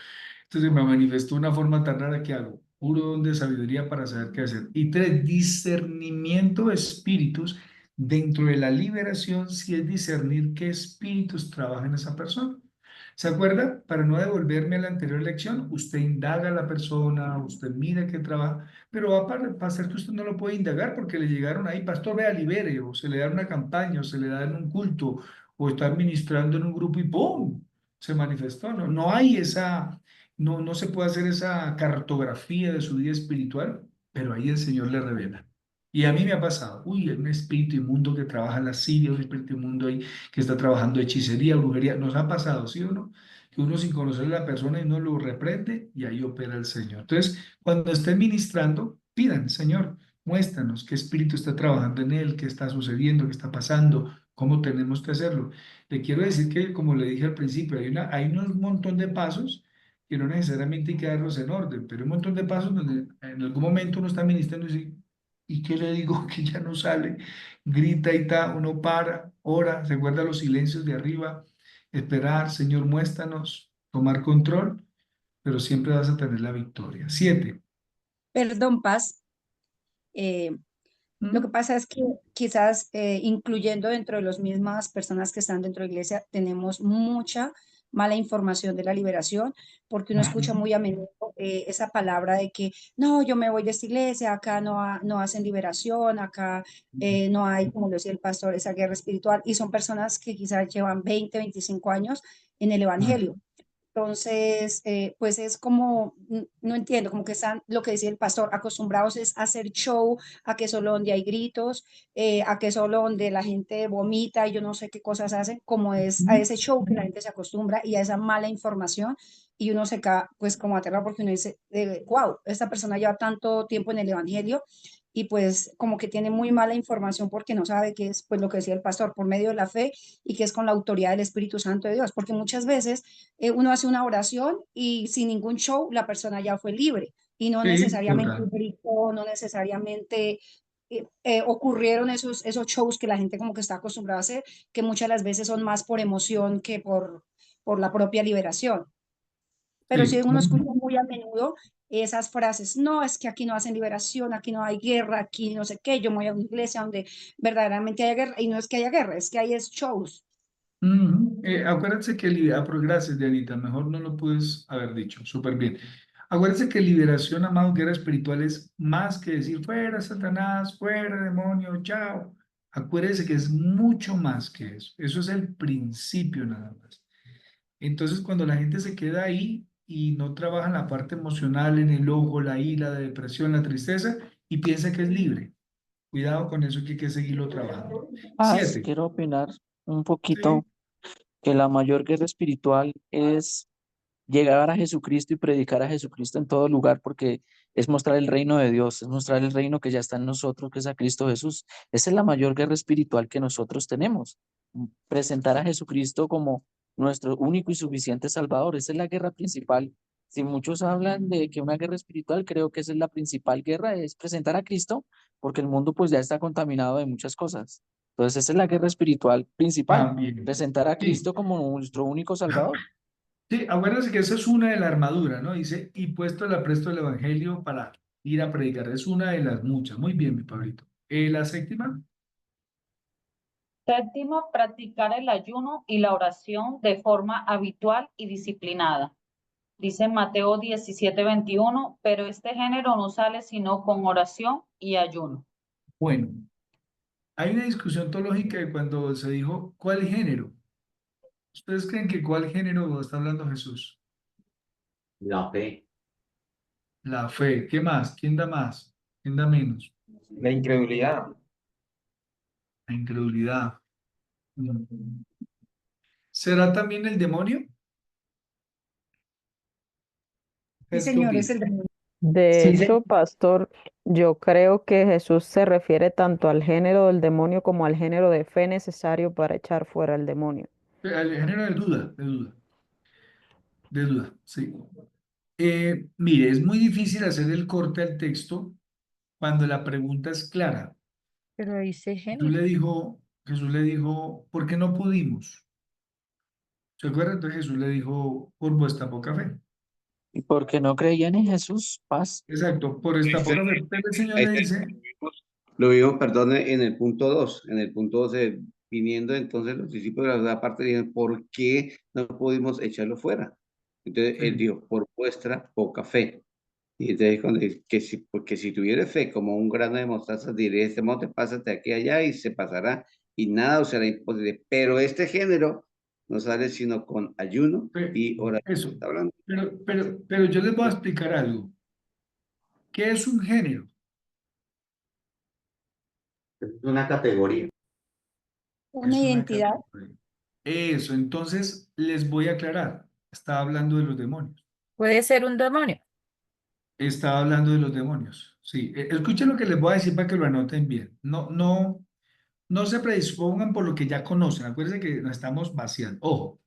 S1: Entonces me manifestó una forma tan rara que hago. Puro don de sabiduría para saber qué hacer. Y 3, discernimiento de espíritus. Dentro de la liberación, si es discernir qué espíritus trabajan en esa persona. ¿Se acuerda? Para no devolverme a la anterior lección, usted indaga a la persona, usted mira qué trabaja, pero va a pasar que usted no lo puede indagar porque le llegaron ahí, pastor, vea, libere, o se le da una campaña, o se le da en un culto, o está administrando en un grupo y ¡pum! Se manifestó. No hay no se puede hacer esa cartografía de su vida espiritual, pero ahí el Señor le revela. Y a mí me ha pasado, hay un espíritu inmundo que trabaja en la Siria, un espíritu inmundo ahí que está trabajando hechicería, brujería. Nos ha pasado, ¿sí o no? Que uno sin conocer a la persona y no lo reprende y ahí opera el Señor. Entonces, cuando estén ministrando, pidan, Señor, muéstranos qué espíritu está trabajando en él, qué está sucediendo, qué está pasando, cómo tenemos que hacerlo. Le quiero decir que, como le dije al principio, hay un montón de pasos que no necesariamente hay que darlos en orden, pero hay un montón de pasos donde en algún momento uno está ministrando y dice, ¿y qué le digo que ya no sale? Grita y ta, uno para, ora, se guarda los silencios de arriba, esperar, Señor, muéstranos, tomar control, pero siempre vas a tener la victoria. 7.
S12: Perdón, paz. Lo que pasa es que quizás incluyendo dentro de las mismas personas que están dentro de la iglesia, tenemos mucha mala información de la liberación, porque uno escucha muy a menudo esa palabra de que no, yo me voy de esta iglesia, acá no hacen liberación, acá no hay, como lo decía el pastor, esa guerra espiritual, y son personas que quizás llevan 20, 25 años en el evangelio. Entonces, pues es como, no entiendo, como que están, lo que decía el pastor, acostumbrados es a hacer show, a que solo donde hay gritos, a que solo donde la gente vomita y yo no sé qué cosas hacen, como es a ese show que la gente se acostumbra y a esa mala información y uno se queda pues como aterrado porque uno dice, wow, esta persona lleva tanto tiempo en el evangelio y pues como que tiene muy mala información porque no sabe qué es pues lo que decía el pastor por medio de la fe y que es con la autoridad del Espíritu Santo de Dios, porque muchas veces uno hace una oración y sin ningún show la persona ya fue libre y no
S1: Sí,
S12: necesariamente
S1: total.
S12: gritó, no necesariamente ocurrieron esos shows que la gente como que está acostumbrada a hacer, que muchas de las veces son más por emoción que por la propia liberación. Pero
S1: Sí,
S12: sí uno escucha muy a menudo esas frases, no, es que aquí no hacen liberación, aquí no hay guerra, aquí no sé qué, yo me voy a una iglesia donde verdaderamente haya guerra, y no es que haya guerra, es que hay shows.
S1: Acuérdense que, pero gracias, Dianita, mejor no lo puedes haber dicho, súper bien. Acuérdense que liberación, amados, guerra espiritual es más que decir fuera Satanás, fuera demonio, chao. Acuérdense que es mucho más que eso es el principio nada más. Entonces, cuando la gente se queda ahí y no trabaja en la parte emocional, en el ojo, la ira, la depresión, la tristeza, y piensa que es libre, cuidado con eso que hay que seguirlo trabajando.
S3: Paz,
S1: 7.
S3: quiero opinar un
S1: Sí.
S3: poquito que la mayor guerra espiritual es llegar a Jesucristo y predicar a Jesucristo en todo lugar, porque es mostrar el reino de Dios, es mostrar el reino que ya está en nosotros, que es a Cristo Jesús. Esa es la mayor guerra espiritual que nosotros tenemos. Presentar a Jesucristo como nuestro único y suficiente Salvador. Esa es la guerra principal. Si muchos hablan de que una guerra espiritual, creo que esa es la principal guerra, es presentar a Cristo, porque el mundo pues ya está contaminado de muchas cosas. Entonces esa es la guerra espiritual principal,
S1: También.
S3: presentar a
S1: Sí.
S3: Cristo como nuestro único Salvador.
S1: Sí, acuérdense que esa es una de la armadura, ¿no? Dice, y puesto el apresto del evangelio para ir a predicar. Es una de las muchas. Muy bien, mi Pablito. La séptima,
S13: Séptimo, practicar el ayuno y la oración de forma habitual y disciplinada. Dice Mateo 17:21, pero este género no sale sino con oración y ayuno.
S1: bueno, hay una discusión teológica de cuando se dijo, ¿cuál género? ¿Ustedes creen que cuál género está hablando Jesús?
S7: La fe.
S1: La fe. ¿Qué más? ¿Quién da más? ¿Quién da menos?
S2: La incredulidad.
S1: La incredulidad. Mm. ¿Será también el demonio?
S12: Sí,
S1: ¿Ustedes qué
S12: señor, es
S1: opinan?
S12: el demonio.
S9: De
S2: Sí,
S9: hecho, pastor, yo creo que Jesús se refiere tanto al género del demonio como al género de fe necesario para echar fuera al demonio.
S1: El género de duda, de duda, de duda, sí. Mire, es muy difícil hacer el corte al texto cuando la pregunta es clara.
S9: Pero dice
S1: Jesús
S9: género.
S1: le dijo, Jesús le dijo, ¿por qué no pudimos? ¿Se acuerdan? Entonces Jesús le dijo, por vuestra poca fe.
S3: Y porque no creían en Jesús, paz.
S1: Exacto, por esta poca fe. Pero el Señor
S6: Ahí
S1: le
S6: está,
S1: dice,
S6: lo vimos, perdón, en el punto 2. En el punto 2, viniendo entonces los discípulos de la otra parte, dijeron, ¿por qué no pudimos echarlo fuera? Entonces él
S1: sí,
S6: dijo, por vuestra poca fe. Y entonces cuando dice que si, porque si tuviera fe como un grano de mostaza, diré, este monte, pásate aquí y allá y se pasará y nada os será imposible. Pero este género no sale sino con ayuno y oración.
S1: eso.
S6: Está hablando.
S1: Pero yo les voy a explicar algo. ¿Qué es un género?
S7: Es una categoría.
S12: Una
S1: Es una
S12: identidad.
S1: categoría. Eso, entonces les voy a aclarar. Estaba hablando de los demonios.
S9: Puede ser un demonio.
S1: Estaba hablando de los demonios. Sí, escuchen lo que les voy a decir para que lo anoten bien. No se predispongan por lo que ya conocen. Acuérdense que nos estamos vaciando. Ojo.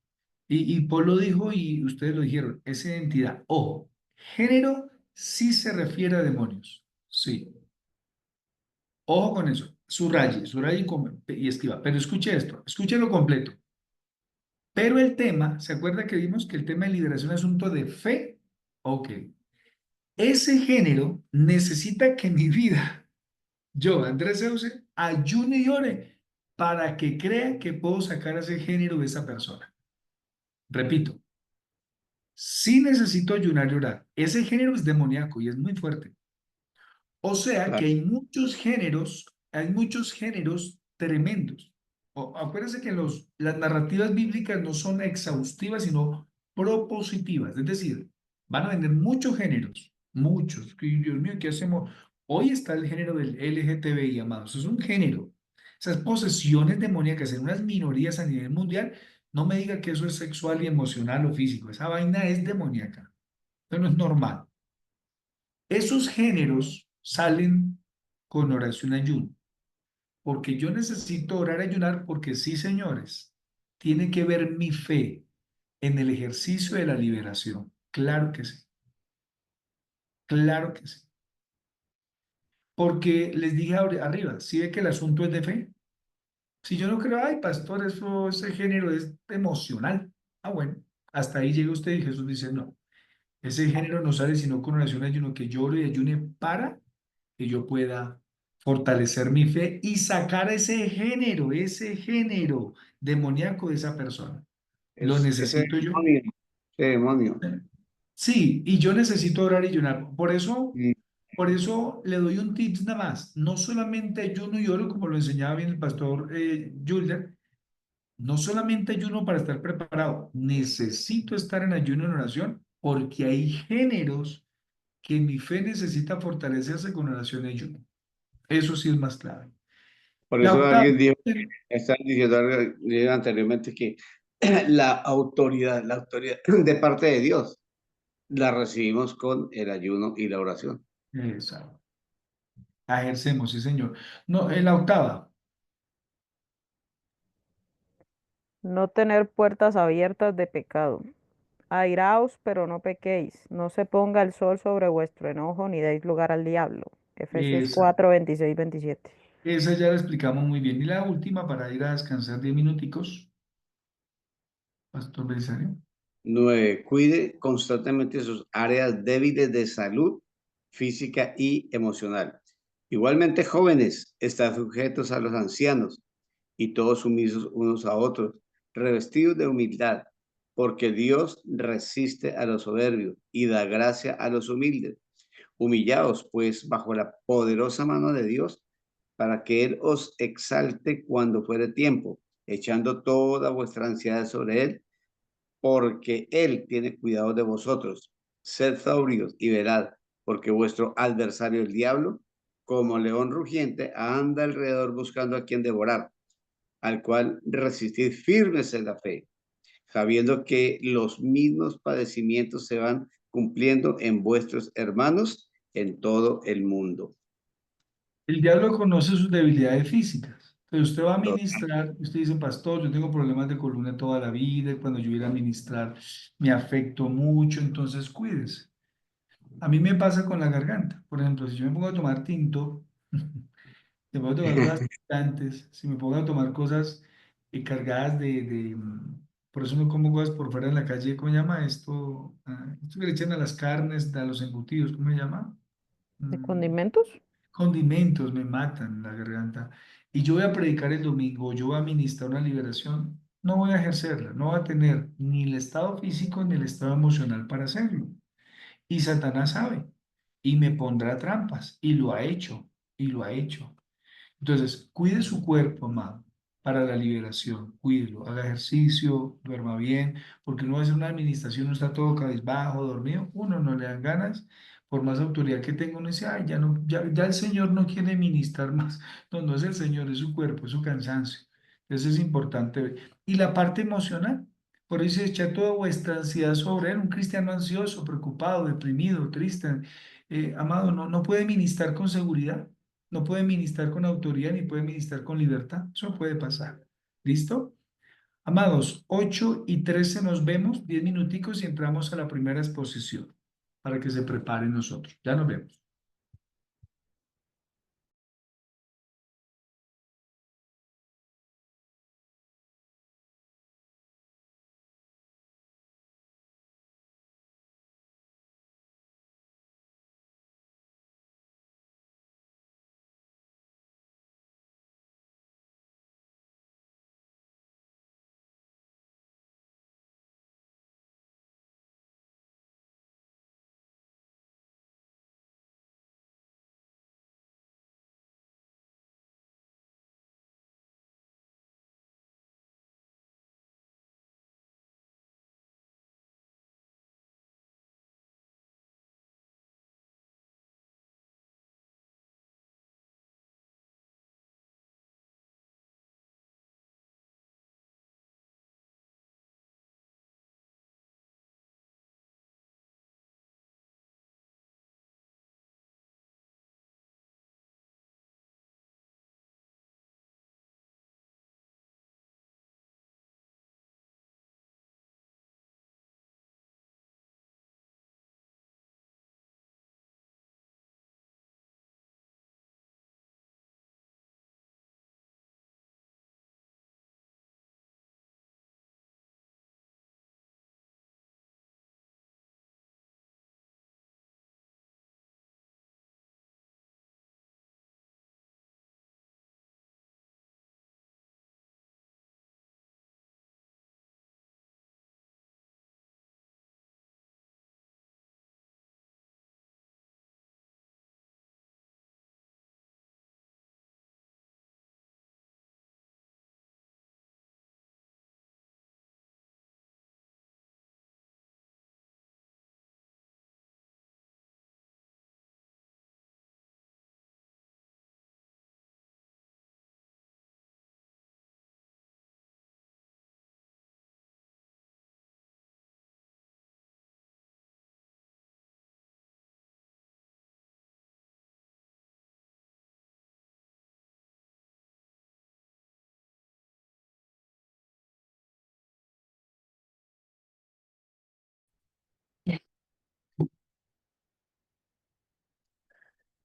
S1: Y Paul lo dijo y ustedes lo dijeron. Es identidad. Ojo. Género sí se refiere a demonios. Sí. Ojo con eso. Subraye y escriba. Pero escuche esto. Escúchelo completo. Pero el tema, ¿se acuerda que vimos que el tema de liberación es asunto de fe? Ok. Ese género necesita que mi vida, yo, Andrés Zeus, ayune y ore para que crea que puedo sacar ese género de esa persona. Repito, sí necesito ayunar y orar. Ese género es demoníaco y es muy fuerte. O sea que
S6: Claro.
S1: hay muchos géneros tremendos. Acuérdense que las narrativas bíblicas no son exhaustivas, sino propositivas. Es decir, van a venir muchos géneros, muchos. Que, Dios mío, ¿qué hacemos? Hoy está el género del LGTBI, amados. Es un género. Esas posesiones demoníacas en unas minorías a nivel mundial, no me diga que eso es sexual y emocional o físico. Esa vaina es demoníaca. Eso no es normal. Esos géneros salen con oración y ayuno, porque yo necesito orar y ayunar porque sí, señores, tiene que ver mi fe en el ejercicio de la liberación. Claro que sí, claro que sí. porque les dije arriba, si ve que el asunto es de fe. Si yo no creo, ay, pastor, eso, ese género es emocional. Ah, bueno, hasta ahí llega usted y Jesús dice, no, ese género no sale sino con oración y ayuno, que yo ore y ayune para que yo pueda fortalecer mi fe y sacar ese género demoníaco de esa persona. Lo
S6: Ese
S1: necesito yo.
S6: demonio, ese demonio.
S1: Sí, y yo necesito orar y ayunar.
S6: Mm.
S1: Por eso le doy un tips nada más. No solamente ayuno y oro, como lo enseñaba bien el pastor Julder, no solamente ayuno para estar preparado, necesito estar en ayuno en oración porque hay géneros que mi fe necesita fortalecerse con oración y ayuno. Eso sí es más clave.
S6: Por
S1: La
S6: eso
S1: octava,
S6: alguien dijo, estaba diciendo anteriormente que la autoridad de parte de Dios la recibimos con el ayuno y la oración.
S1: exacto, la ejercemos, sí señor. No, la octava,
S9: No tener puertas abiertas de pecado. Airaos, pero no pequéis. No se ponga el sol sobre vuestro enojo, ni deis lugar al diablo. Efesios
S1: esa,
S9: 4, 26, 27.
S1: esa ya la explicamos muy bien. Y la última para ir a descansar 10 minuticos, Pastor Belisario.
S6: 9. Cuide constantemente sus áreas débiles de salud física y emocional. Igualmente, jóvenes, están sujetos a los ancianos y todos sumisos unos a otros, revestidos de humildad, porque Dios resiste a los soberbios y da gracia a los humildes. Humillaos, pues, bajo la poderosa mano de Dios, para que Él os exalte cuando fuere tiempo, echando toda vuestra ansiedad sobre Él, porque Él tiene cuidado de vosotros. Sed sobrios y velad, porque vuestro adversario, el diablo, como león rugiente, anda alrededor buscando a quien devorar, al cual resistid firmes en la fe, sabiendo que los mismos padecimientos se van cumpliendo en vuestros hermanos en todo el mundo.
S1: El diablo conoce sus debilidades físicas. Entonces usted va a ministrar, usted dice, pastor, yo tengo problemas de columna toda la vida, y cuando yo ir a ministrar me afecto mucho, entonces cuídese. A mí me pasa con la garganta. Por ejemplo, si yo me pongo a tomar tinto, me pongo a tomar cosas picantes, si me pongo a tomar cosas cargadas por eso no como cosas por fuera en la calle, ¿cómo se llama esto? Esto que le echan a las carnes, a los embutidos, ¿cómo se llama?
S9: ¿De
S1: Mm,
S9: condimentos?
S1: Condimentos me matan la garganta. Y yo voy a predicar el domingo, yo voy a ministrar una liberación, no voy a ejercerla, no voy a tener ni el estado físico ni el estado emocional para hacerlo. Y Satanás sabe y me pondrá trampas y lo ha hecho y lo ha hecho. Entonces, cuide su cuerpo, amado, para la liberación. Cuídelo, haga ejercicio, duerma bien, porque uno va a hacer una administración, uno está todo cabizbajo, dormido, uno no le dan ganas, por más autoridad que tenga, uno dice, ay, ya no, ya el Señor no quiere ministrar más. No, no es el Señor, es su cuerpo, es su cansancio. Eso es importante ver. Y la parte emocional, por eso se echa toda vuestra ansiedad sobre él, un cristiano ansioso, preocupado, deprimido, triste, amado, no puede ministrar con seguridad. No puede ministrar con autoridad ni puede ministrar con libertad. Eso puede pasar. ¿Listo? Amados, 8:13 nos vemos, 10 minuticos y entramos a la primera exposición para que se preparen nosotros. Ya nos vemos.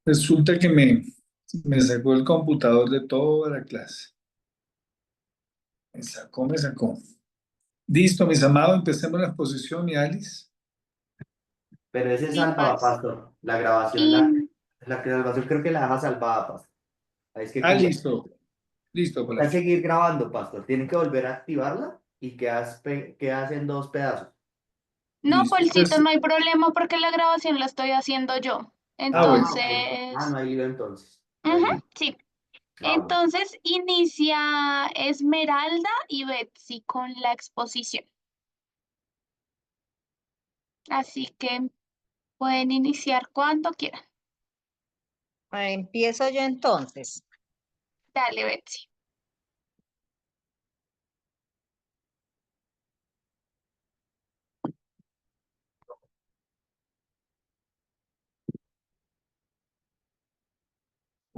S1: Resulta que me sacó el computador de toda la clase. Me sacó. Listo, mis amados, empecemos la exposición, mi Alice.
S7: Pero ese es
S14: Sí,
S7: salvada,
S14: Pastor.
S7: pastor. La grabación,
S14: Y
S7: la grabación creo que la deja salvada, pastor. Ahí es que
S1: Ah, listo. Listo,
S7: toca
S1: Palacio.
S7: seguir grabando, pastor. Tienen que volver a activarla y quedas en dos pedazos.
S14: no,
S1: Listo.
S14: Polcito, no hay problema porque la grabación la estoy haciendo yo.
S1: Bueno.
S7: Ok.
S14: Entonces,
S7: No hay lío entonces. No hay lío.
S14: sí.
S7: Bueno.
S14: Entonces inicia Esmeralda y Betsy con la exposición. Así que pueden iniciar cuando quieran.
S15: Empiezo yo entonces.
S14: Dale, Betsy.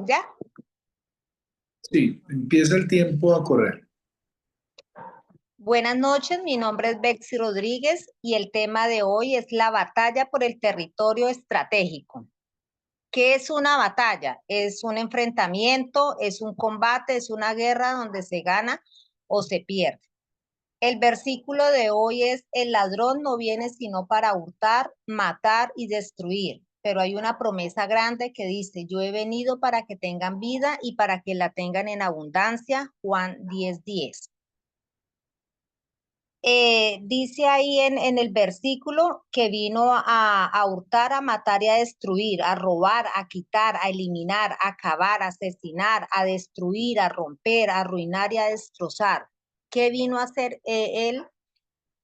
S15: ¿Ya?
S1: Sí, empieza el tiempo a correr.
S15: Buenas noches, mi nombre es Betsy Rodríguez y el tema de hoy es la batalla por el territorio estratégico. ¿Qué es una batalla? Es un enfrentamiento, es un combate, es una guerra donde se gana o se pierde. El versículo de hoy es: el ladrón no viene sino para hurtar, matar y destruir. Pero hay una promesa grande que dice: yo he venido para que tengan vida y para que la tengan en abundancia. Juan 10:10. Dice ahí en el versículo que vino a hurtar, a matar y a destruir, a robar, a quitar, a eliminar, a acabar, a asesinar, a destruir, a romper, a arruinar y a destrozar. ¿Qué vino a hacer él?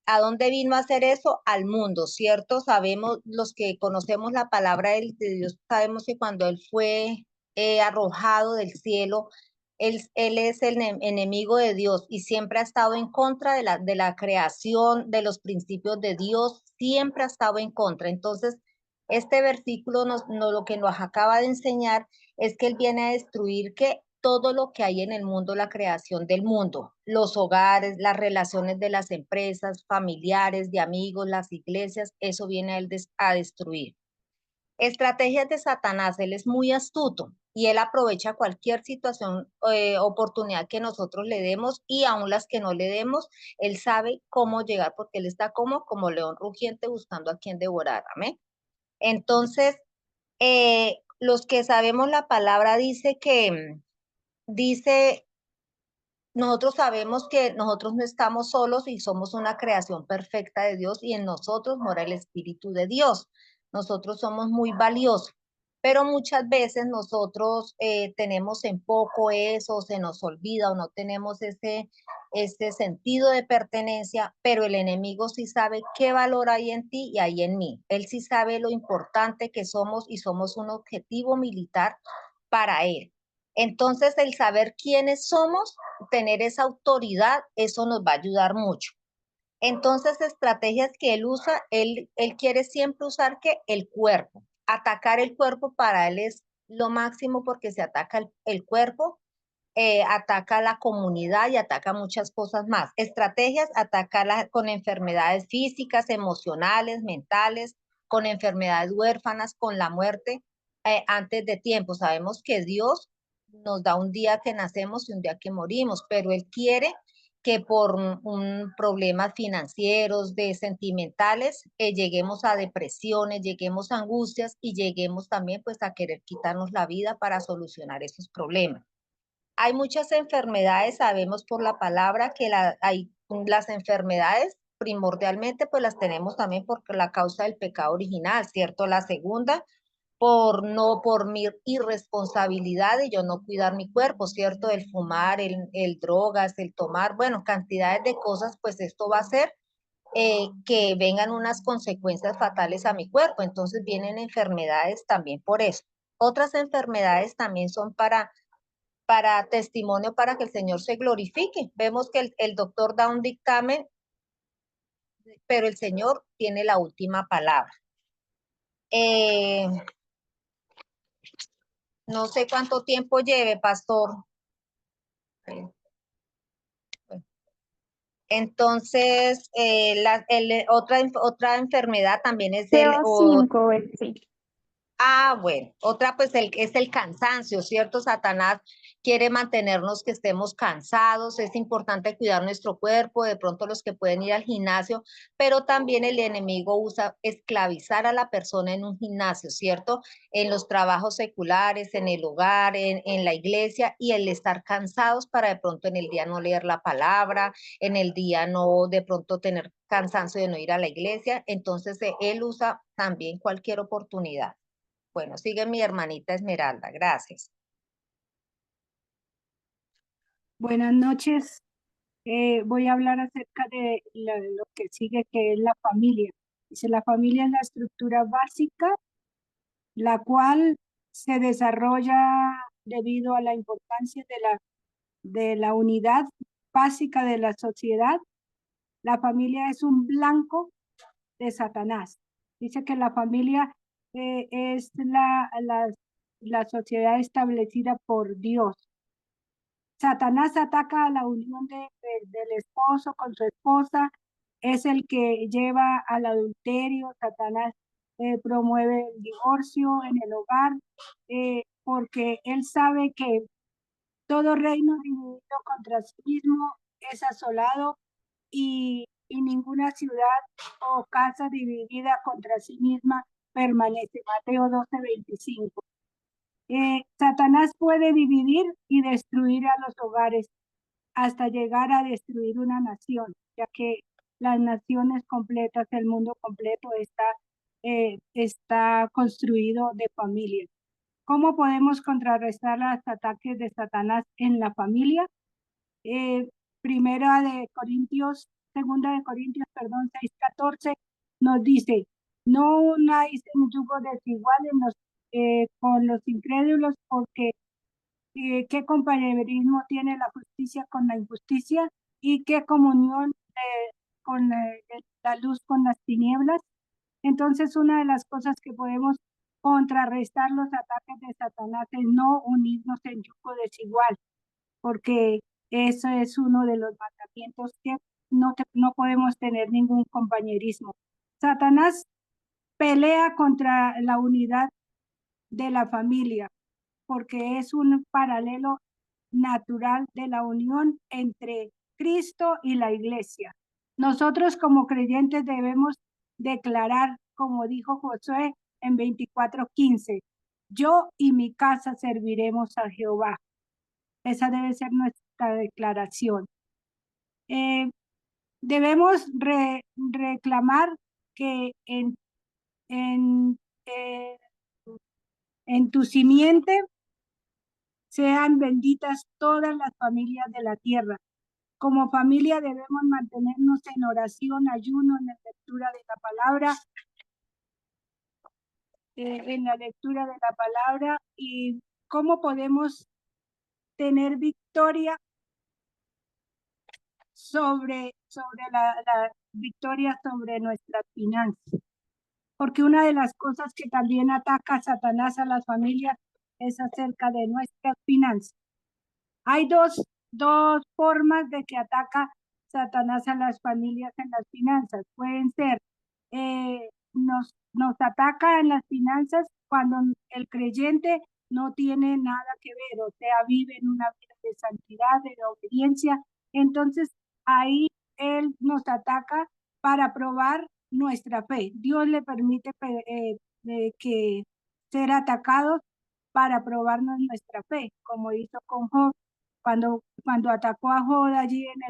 S15: ¿A dónde vino a hacer eso? Al mundo, ¿cierto? Sabemos, los que conocemos la palabra de Dios, sabemos que cuando Él fue arrojado del cielo, él es el enemigo de Dios y siempre ha estado en contra de la creación, de los principios de Dios, siempre ha estado en contra. Entonces, este versículo lo que nos acaba de enseñar es que Él viene a destruir que todo lo que hay en el mundo, la creación del mundo, los hogares, las relaciones de las empresas, familiares, de amigos, las iglesias, eso viene a él a destruir. Estrategias de Satanás: él es muy astuto y él aprovecha cualquier situación, oportunidad que nosotros le demos, y aún las que no le demos, él sabe cómo llegar, porque él está como león rugiente buscando a quien devorar. Amén. Entonces, los que sabemos la palabra dice, nosotros sabemos que nosotros no estamos solos y somos una creación perfecta de Dios y en nosotros mora el Espíritu de Dios. Nosotros somos muy valiosos, pero muchas veces nosotros tenemos en poco eso, se nos olvida o no tenemos ese sentido de pertenencia, pero el enemigo sí sabe qué valor hay en ti y hay en mí. Él sí sabe lo importante que somos y somos un objetivo militar para él. Entonces, el saber quiénes somos, tener esa autoridad, eso nos va a ayudar mucho. Entonces, estrategias que él usa, él quiere siempre usar que el cuerpo, atacar el cuerpo para él es lo máximo, porque se ataca el cuerpo, ataca la comunidad y ataca muchas cosas más. Estrategias: atacarla con enfermedades físicas, emocionales, mentales, con enfermedades huérfanas, con la muerte antes de tiempo. Sabemos que Dios nos da un día que nacemos y un día que morimos, pero Él quiere que por un problemas financieros, de sentimentales, lleguemos a depresiones, lleguemos a angustias y lleguemos también pues a querer quitarnos la vida para solucionar esos problemas. Hay muchas enfermedades, sabemos por la palabra que hay las enfermedades primordialmente pues las tenemos también por la causa del pecado original, ¿cierto? La segunda, por mi irresponsabilidad de yo no cuidar mi cuerpo, ¿cierto? El fumar, el drogas, el tomar, bueno, cantidades de cosas, pues esto va a hacer que vengan unas consecuencias fatales a mi cuerpo. Entonces vienen enfermedades también por eso. Otras enfermedades también son para testimonio, para que el Señor se glorifique. Vemos que el doctor da un dictamen, pero el Señor tiene la última palabra. No sé cuánto tiempo lleve, pastor. Entonces, otra enfermedad también es
S10: Lleva 5, Betsy.
S15: Ah, bueno, otra pues es el cansancio, ¿cierto? Satanás quiere mantenernos que estemos cansados, es importante cuidar nuestro cuerpo, de pronto los que pueden ir al gimnasio, pero también el enemigo usa esclavizar a la persona en un gimnasio, ¿cierto? En los trabajos seculares, en el hogar, en la iglesia, y el estar cansados para de pronto en el día no leer la palabra, en el día no de pronto tener cansancio de no ir a la iglesia, entonces él usa también cualquier oportunidad. Bueno, sigue mi hermanita Esmeralda, gracias.
S16: Buenas noches. Voy a hablar acerca de lo que sigue, que es la familia. Dice, la familia es la estructura básica, la cual se desarrolla debido a la importancia de la unidad básica de la sociedad. La familia es un blanco de Satanás. Dice que la familia es la sociedad establecida por Dios. Satanás ataca a la unión del esposo con su esposa, es el que lleva al adulterio. Satanás promueve el divorcio en el hogar, porque él sabe que todo reino dividido contra sí mismo es asolado, y ninguna ciudad o casa dividida contra sí misma permanece. Mateo 12:25. Satanás puede dividir y destruir a los hogares hasta llegar a destruir una nación, ya que las naciones completas, el mundo completo está construido de familia. ¿Cómo podemos contrarrestar los ataques de Satanás en la familia? Segunda de Corintios, 6:14 nos dice, no unáis en yugo desigual con los incrédulos, porque qué compañerismo tiene la justicia con la injusticia, y qué comunión con la luz con las tinieblas. Entonces, una de las cosas que podemos contrarrestar los ataques de Satanás es no unirnos en yugo desigual, porque eso es uno de los mandamientos, que no podemos tener ningún compañerismo. Satanás pelea contra la unidad de la familia, porque es un paralelo natural de la unión entre Cristo y la iglesia. Nosotros como creyentes debemos declarar, como dijo Josué en 24:15, yo y mi casa serviremos a Jehová. Esa debe ser nuestra declaración. Debemos reclamar que en tu simiente sean benditas todas las familias de la tierra. Como familia debemos mantenernos en oración, ayuno, en la lectura de la palabra, y cómo podemos tener victoria sobre la victoria sobre nuestras finanzas. Porque una de las cosas que también ataca Satanás a las familias es acerca de nuestras finanzas. Hay dos formas de que ataca Satanás a las familias en las finanzas. Pueden ser, nos ataca en las finanzas cuando el creyente no tiene nada que ver, o sea, vive en una vida de santidad, de obediencia. Entonces, ahí él nos ataca para probar nuestra fe. Dios le permite que ser atacados para probarnos nuestra fe, como hizo con Job, cuando atacó a Job allí en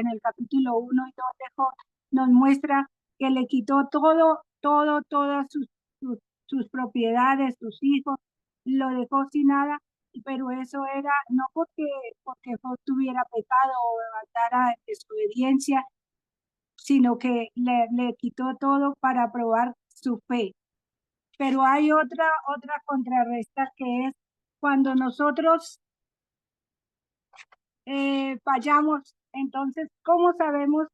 S16: el capítulo 1 y 2 de Job, nos muestra que le quitó todas sus propiedades, sus hijos, lo dejó sin nada, pero eso era no porque Job tuviera pecado o levantara desobediencia, sino que le quitó todo para probar su fe. Pero hay otra contrarresta, que es cuando nosotros fallamos. Entonces, ¿cómo sabemos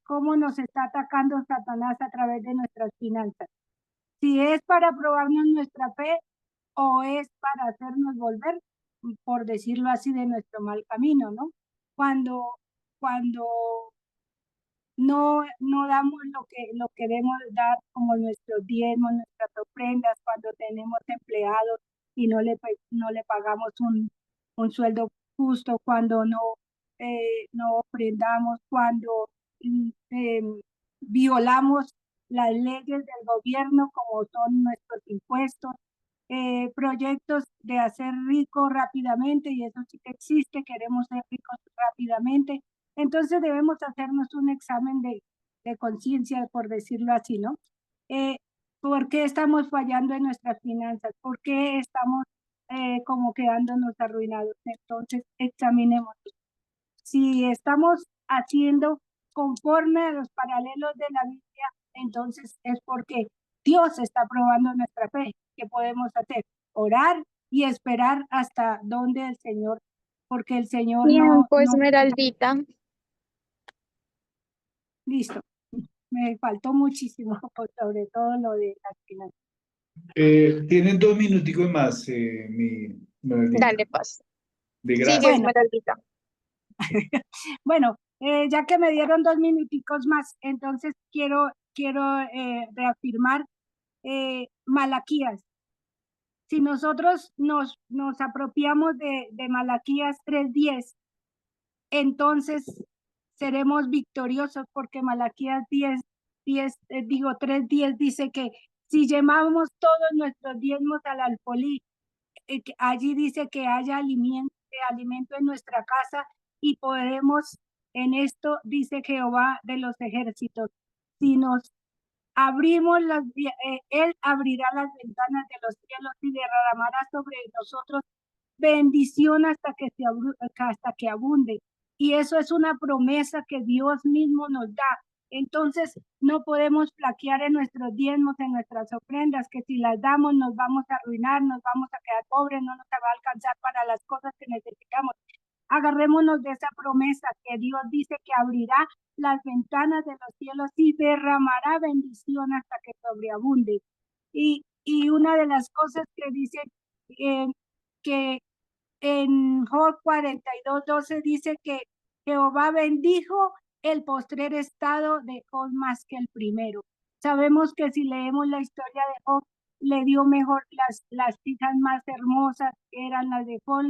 S16: cómo nos está atacando Satanás a través de nuestras finanzas? Si es para probarnos nuestra fe o es para hacernos volver, por decirlo así, de nuestro mal camino, ¿no? Cuando no damos lo que debemos dar como nuestros diezmos, nuestras ofrendas cuando tenemos empleados y no le pagamos un sueldo justo, cuando no ofrendamos, cuando violamos las leyes del gobierno como son nuestros impuestos, proyectos de hacer rico rápidamente, y eso sí que existe, queremos ser ricos rápidamente. Entonces debemos hacernos un examen de conciencia, por decirlo así, ¿no? ¿Por qué estamos fallando en nuestras finanzas? ¿Por qué estamos como quedándonos arruinados? Entonces examinemos. Si estamos haciendo conforme a los paralelos de la Biblia, entonces es porque Dios está probando nuestra fe. ¿Qué podemos hacer? Orar y esperar hasta donde el Señor, porque el Señor
S14: Tiempo,
S16: no.
S14: Esmeraldita.
S16: Listo. Me faltó muchísimo, pues, sobre todo lo de las finanzas.
S1: Tienen 2 minuticos más, mi Esmeraldita.
S14: Dale, paz.
S1: De
S14: Sigue,
S1: gracia.
S14: Esmeraldita.
S16: Bueno, ya que me dieron 2 minuticos más, entonces quiero reafirmar Malaquías. Si nosotros nos apropiamos de Malaquías 3:10, entonces seremos victoriosos, porque Malaquías 3:10 dice que si llevamos todos nuestros diezmos al alfolí, allí dice que haya alimento en nuestra casa, y podemos, en esto dice Jehová de los ejércitos, si nos abrimos Él abrirá las ventanas de los cielos y derramará sobre nosotros bendición hasta que abunde. Y eso es una promesa que Dios mismo nos da. Entonces no podemos flaquear en nuestros diezmos, en nuestras ofrendas, que si las damos nos vamos a arruinar, nos vamos a quedar pobres, no nos va a alcanzar para las cosas que necesitamos. Agarrémonos de esa promesa que Dios dice que abrirá las ventanas de los cielos y derramará bendición hasta que sobreabunde. Y una de las cosas que dice que en Job 42:12 dice que Jehová bendijo el postrer estado de Job más que el primero. Sabemos que si leemos la historia de Job, le dio mejor las hijas más hermosas, que eran las de Job,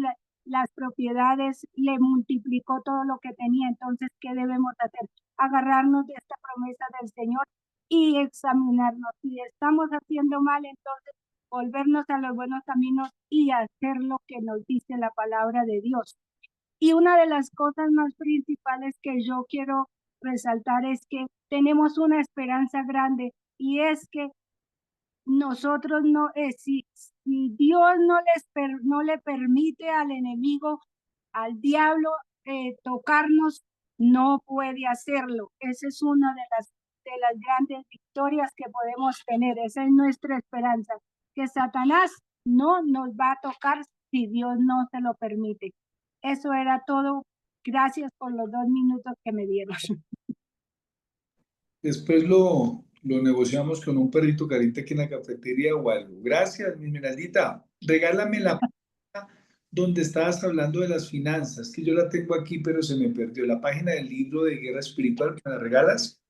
S16: las propiedades, le multiplicó todo lo que tenía. Entonces, ¿qué debemos hacer? Agarrarnos de esta promesa del Señor y examinarnos. Si estamos haciendo mal, entonces volvernos a los buenos caminos y hacer lo que nos dice la palabra de Dios. Y una de las cosas más principales que yo quiero resaltar es que tenemos una esperanza grande, y es que nosotros si Dios no le permite al enemigo, al diablo, tocarnos, no puede hacerlo. Esa es una de las grandes victorias que podemos tener. Esa es nuestra esperanza, que Satanás no nos va a tocar si Dios no se lo permite. Eso era todo. Gracias por los 2 minutos que me dieron.
S1: Después lo negociamos con un perrito caliente aquí en la cafetería o algo. Gracias, mi Esmeraldita. Regálame la página donde estabas hablando de las finanzas, que yo la tengo aquí, pero se me perdió. La página del libro de Guerra Espiritual, ¿me la regalas?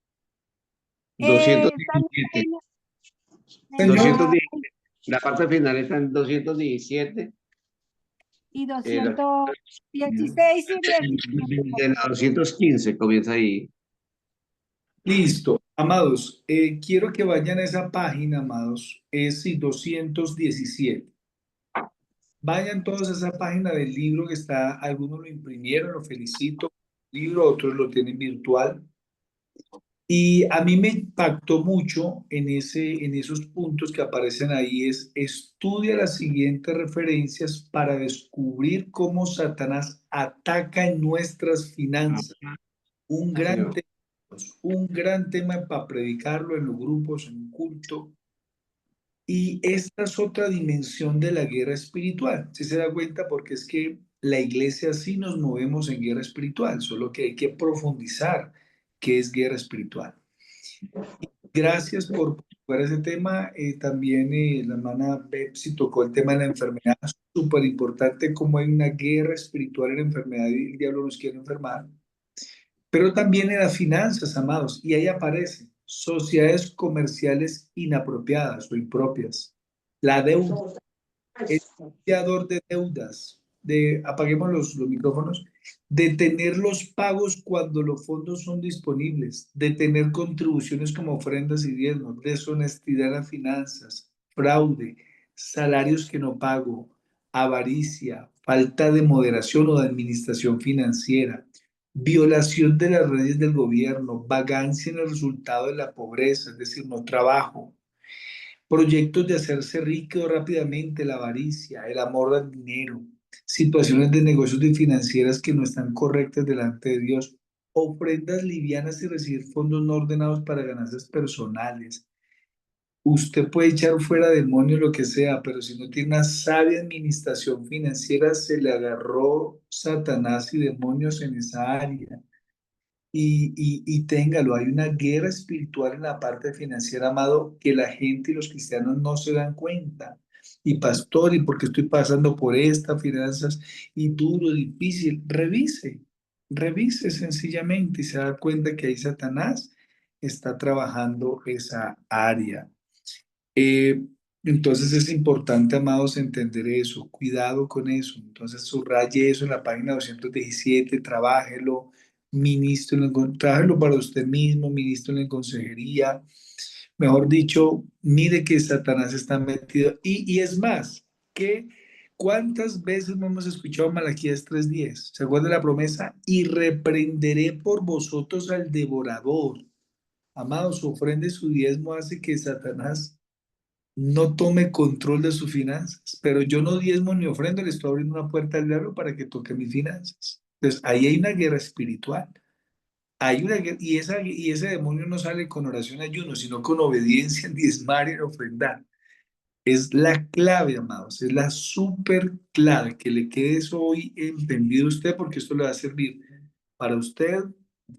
S6: 217.
S1: Señor.
S6: 217. La parte final está en 217.
S16: Y 216 y
S6: De la 215 comienza ahí.
S1: Listo. Amados, quiero que vayan a esa página, amados, es 217. Vayan todos a esa página del libro que está, algunos lo imprimieron, lo felicito, libro, otros lo tienen virtual. Y a mí me impactó mucho en esos puntos que aparecen ahí, es estudia las siguientes referencias para descubrir cómo Satanás ataca en nuestras finanzas. Un gran tema para predicarlo en los grupos, en un culto. Y esta es otra dimensión de la guerra espiritual. ¿Sí se da cuenta? Porque es que la iglesia sí nos movemos en guerra espiritual, solo que hay que profundizar qué es guerra espiritual. Gracias por tocar ese tema. También la hermana Betsy tocó el tema de la enfermedad. Súper importante, como hay una guerra espiritual en la enfermedad y el diablo nos quiere enfermar. pero también en las finanzas, amados, y ahí aparecen sociedades comerciales inapropiadas o impropias, la deuda, el fiador de deudas, apaguemos los micrófonos, de tener los pagos cuando los fondos son disponibles, de tener contribuciones como ofrendas y diezmos, deshonestidad en las finanzas, fraude, salarios que no pago, avaricia, falta de moderación o de administración financiera, violación de las leyes del gobierno, vagancia en el resultado de la pobreza, es decir, no trabajo, proyectos de hacerse rico rápidamente, la avaricia, el amor al dinero, situaciones de negocios y financieras que no están correctas delante de Dios, ofrendas livianas y recibir fondos no ordenados para ganancias personales. Usted puede echar fuera demonios, lo que sea, pero si no tiene una sabia administración financiera, se le agarró Satanás y demonios en esa área. Y téngalo, hay una guerra espiritual en la parte financiera, amado, que la gente y los cristianos no se dan cuenta. Y pastor, ¿y por qué estoy pasando por estas finanzas y duro, difícil? Revise sencillamente y se da cuenta que ahí Satanás está trabajando esa área. Eh, entonces es importante, amados, entender eso, cuidado con eso. Entonces subraye eso en la página 217, trabájelo, trabájelo para usted mismo, ministro en consejería. Mejor dicho, mire que Satanás está metido. Y es más, que ¿cuántas veces no hemos escuchado Malaquías 3:10? ¿Se acuerda de la promesa? Y reprenderé por vosotros al devorador. Amados, su ofrenda y su diezmo hace que Satanás no tome control de sus finanzas, pero yo no diezmo ni ofrendo, le estoy abriendo una puerta al diablo para que toque mis finanzas. Entonces, ahí hay una guerra espiritual. Hay una, y ese demonio no sale con oración y ayuno, sino con obediencia en diezmar y en ofrendar. Es la clave, amados, es la súper clave. Que le quede eso hoy entendido a usted, porque esto le va a servir para usted,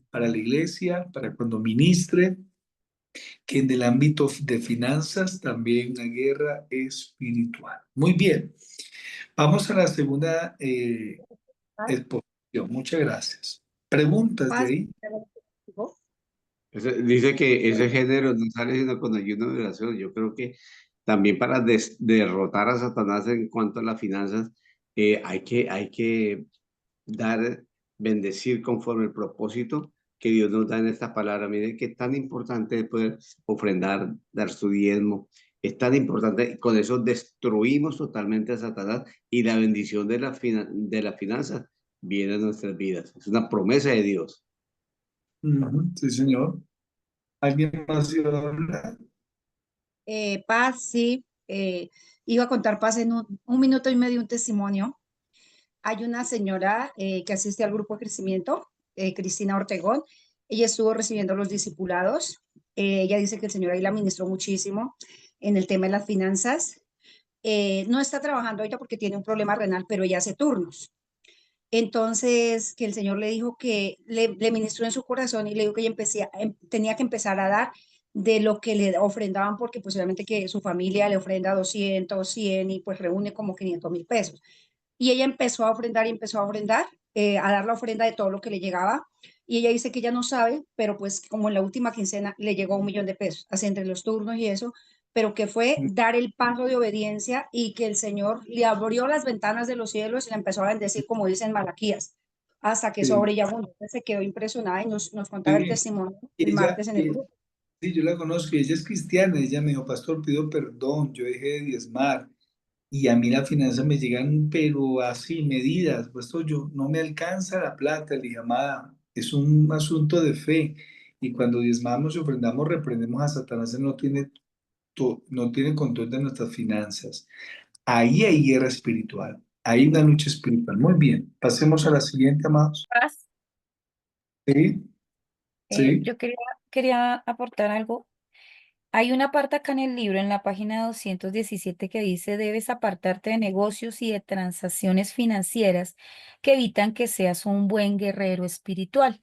S1: para la iglesia, para cuando ministre, que en el ámbito de finanzas también una guerra espiritual. Muy bien, vamos a la segunda exposición. Muchas gracias. ¿Preguntas de ahí?
S6: Dice que ese género no sale sino con ayuno de oración. Yo creo que también para derrotar a Satanás en cuanto a las finanzas, hay que dar, bendecir conforme el propósito que Dios nos da en esta palabra. Mire qué tan importante es poder ofrendar, dar su diezmo. Es tan importante, con eso destruimos totalmente a Satanás y la bendición de de las finanzas viene a nuestras vidas. Es una promesa de Dios.
S1: Sí, señor. ¿Alguien más iba a hablar?
S12: Paz, sí. Iba a contar Paz en un minuto y medio un testimonio. Hay una señora que asiste al grupo de crecimiento, Cristina Ortegón. Ella estuvo recibiendo los discipulados. Ella dice que el Señor ahí la ministró muchísimo en el tema de las finanzas. No está trabajando ahorita porque tiene un problema renal, pero ella hace turnos. Entonces, que el Señor le dijo que le ministró en su corazón y le dijo que ella tenía que empezar a dar de lo que le ofrendaban, porque pues obviamente que su familia le ofrenda 200, 100 y pues reúne como 500,000 pesos. Y ella empezó a ofrendar y empezó a ofrendar, a dar la ofrenda de todo lo que le llegaba. Y ella dice que ella no sabe, pero pues como en la última quincena le llegó 1,000,000 de pesos, así entre los turnos y eso, pero que fue dar el paso de obediencia y que el Señor le abrió las ventanas de los cielos y la empezó a bendecir, como dicen Malaquías, hasta que
S1: Sí.
S12: sobre ella se quedó impresionada y nos contaba el
S1: Sí.
S12: testimonio el
S1: Ella,
S12: martes en el grupo.
S1: sí, yo la conozco y ella es cristiana. Ella me dijo, pastor, pido perdón, yo dejé de diezmar. Y a mí las finanzas me llegan, pero así, medidas. Pues yo no me alcanza la plata, le dije, amada, es un asunto de fe. Y cuando diezmamos y ofrendamos, reprendemos a Satanás, él no tiene control de nuestras finanzas. Ahí hay guerra espiritual, hay una lucha espiritual. Muy bien, pasemos a la siguiente, amados.
S17: Paz.
S1: Sí, sí.
S17: Yo quería aportar algo. Hay una parte acá en el libro, en la página 217, que dice, debes apartarte de negocios y de transacciones financieras que evitan que seas un buen guerrero espiritual.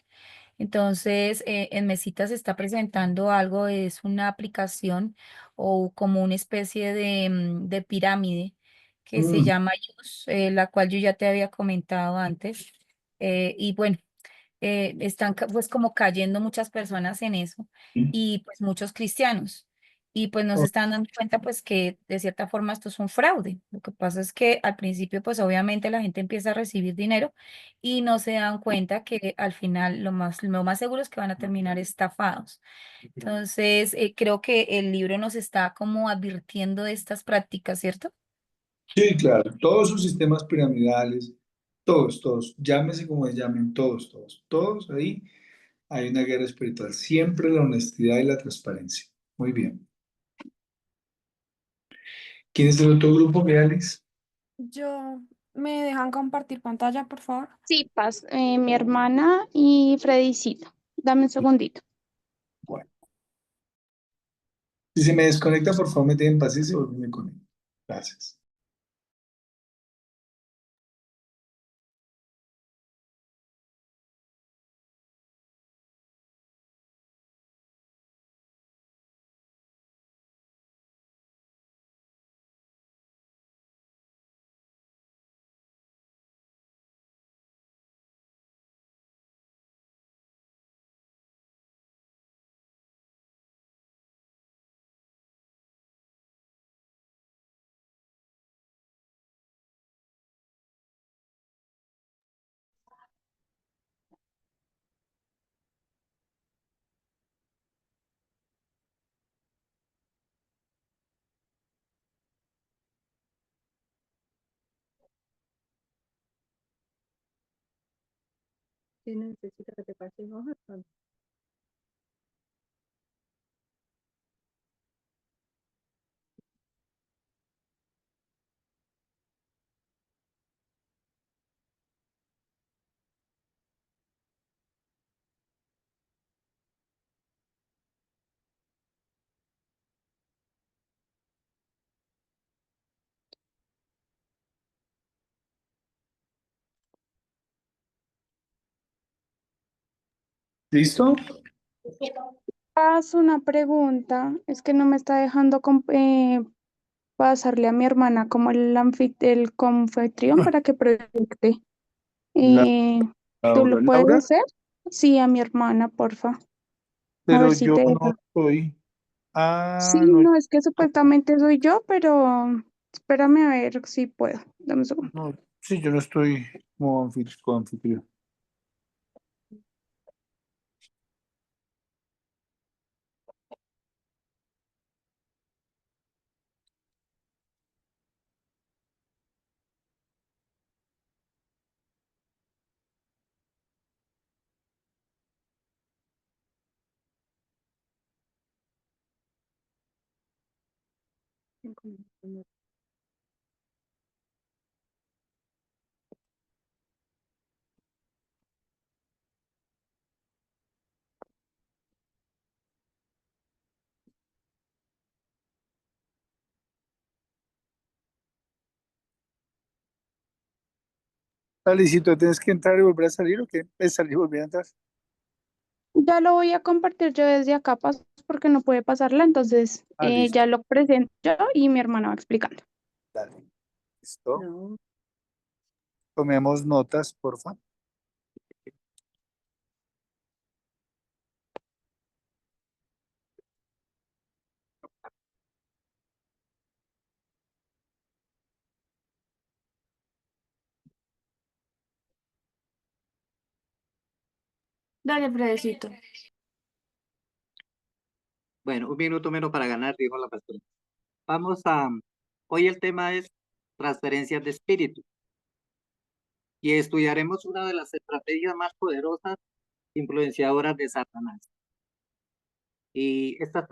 S17: Entonces, en Mesita se está presentando algo, es una aplicación o como una especie de pirámide que se llama Yus, la cual yo ya te había comentado antes. Y bueno, están pues como cayendo muchas personas en eso y pues muchos cristianos. Y pues no se están dando cuenta pues que de cierta forma esto es un fraude. Lo que pasa es que al principio pues obviamente la gente empieza a recibir dinero y no se dan cuenta que al final lo más seguro es que van a terminar estafados. Entonces, creo que el libro nos está como advirtiendo de estas prácticas, ¿cierto?
S1: Sí, claro, todos sus sistemas piramidales, todos, llámese como se llamen, todos ahí hay una guerra espiritual. Siempre la honestidad y la transparencia. Muy bien. ¿Quién es el otro grupo, Alex?
S18: Yo, ¿me dejan compartir pantalla, por favor?
S14: Sí, mi hermana y Fredicito. Dame un segundito.
S1: Bueno, si se me desconecta, por favor, me tienen paciencia y vuelvo y me conecto. Gracias.
S9: Si necesita que te pase hojas,
S1: ¿Listo?
S14: Haz una pregunta. Es que no me está dejando pasarle a mi hermana como el confitrión para que proyecte.
S1: La,
S14: Eh, ¿Tú
S1: Laura,
S14: lo puedes
S1: Laura,
S14: hacer? Sí, a mi hermana, porfa. A
S1: pero
S14: ver si
S1: yo
S14: te
S1: no
S14: deja.
S1: estoy.
S14: Sí,
S1: Ah, no,
S14: no, es que supuestamente soy yo, pero espérame a ver si puedo. Dame un segundo.
S1: no, sí, yo no estoy como anfitrión. Alicito, ¿tienes que entrar y volver a salir o qué? ¿Es salir y volver a entrar?
S14: Ya lo voy a compartir yo desde acá porque no puede pasarla, entonces
S1: Listo.
S14: ya lo presento yo y mi hermana va explicando.
S1: Dale. ¿Listo?
S9: no.
S1: Tomemos notas, porfa.
S18: Dale, Fredecito.
S4: Bueno, un minuto menos para ganar, dijo la pastora. Hoy el tema es transferencias de espíritu y estudiaremos una de las estrategias más poderosas influenciadoras de Satanás. Y esta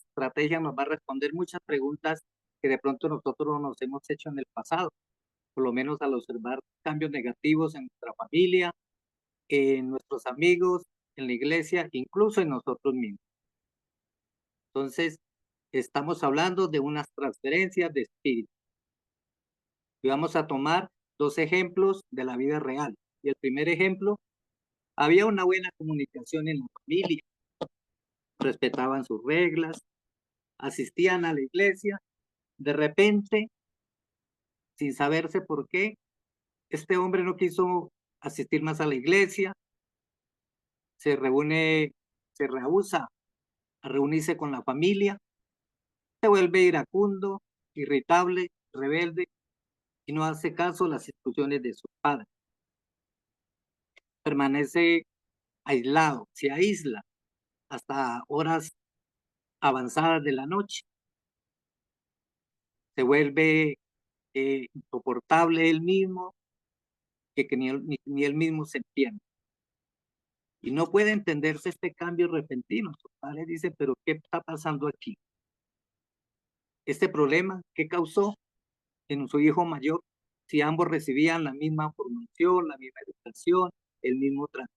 S4: estrategia nos va a responder muchas preguntas que de pronto nosotros nos hemos hecho en el pasado, por lo menos al observar cambios negativos en nuestra familia, en nuestros amigos, en la iglesia, incluso en nosotros mismos. Entonces, estamos hablando de unas transferencias de espíritu. Y vamos a tomar dos ejemplos de la vida real. Y el primer ejemplo, había una buena comunicación en la familia, respetaban sus reglas, asistían a la iglesia. De repente, sin saberse por qué, este hombre no quiso asistir más a la iglesia, se rehúsa a reunirse con la familia, se vuelve iracundo, irritable, rebelde y no hace caso a las instrucciones de su padre. Permanece aislado, se aísla hasta horas avanzadas de la noche. Se vuelve insoportable él mismo, que ni él mismo se entiende. Y no puede entenderse este cambio repentino. Su padre dice, pero ¿qué está pasando aquí? Este problema, ¿qué causó en su hijo mayor si ambos recibían la misma formación, la misma educación, el mismo trato?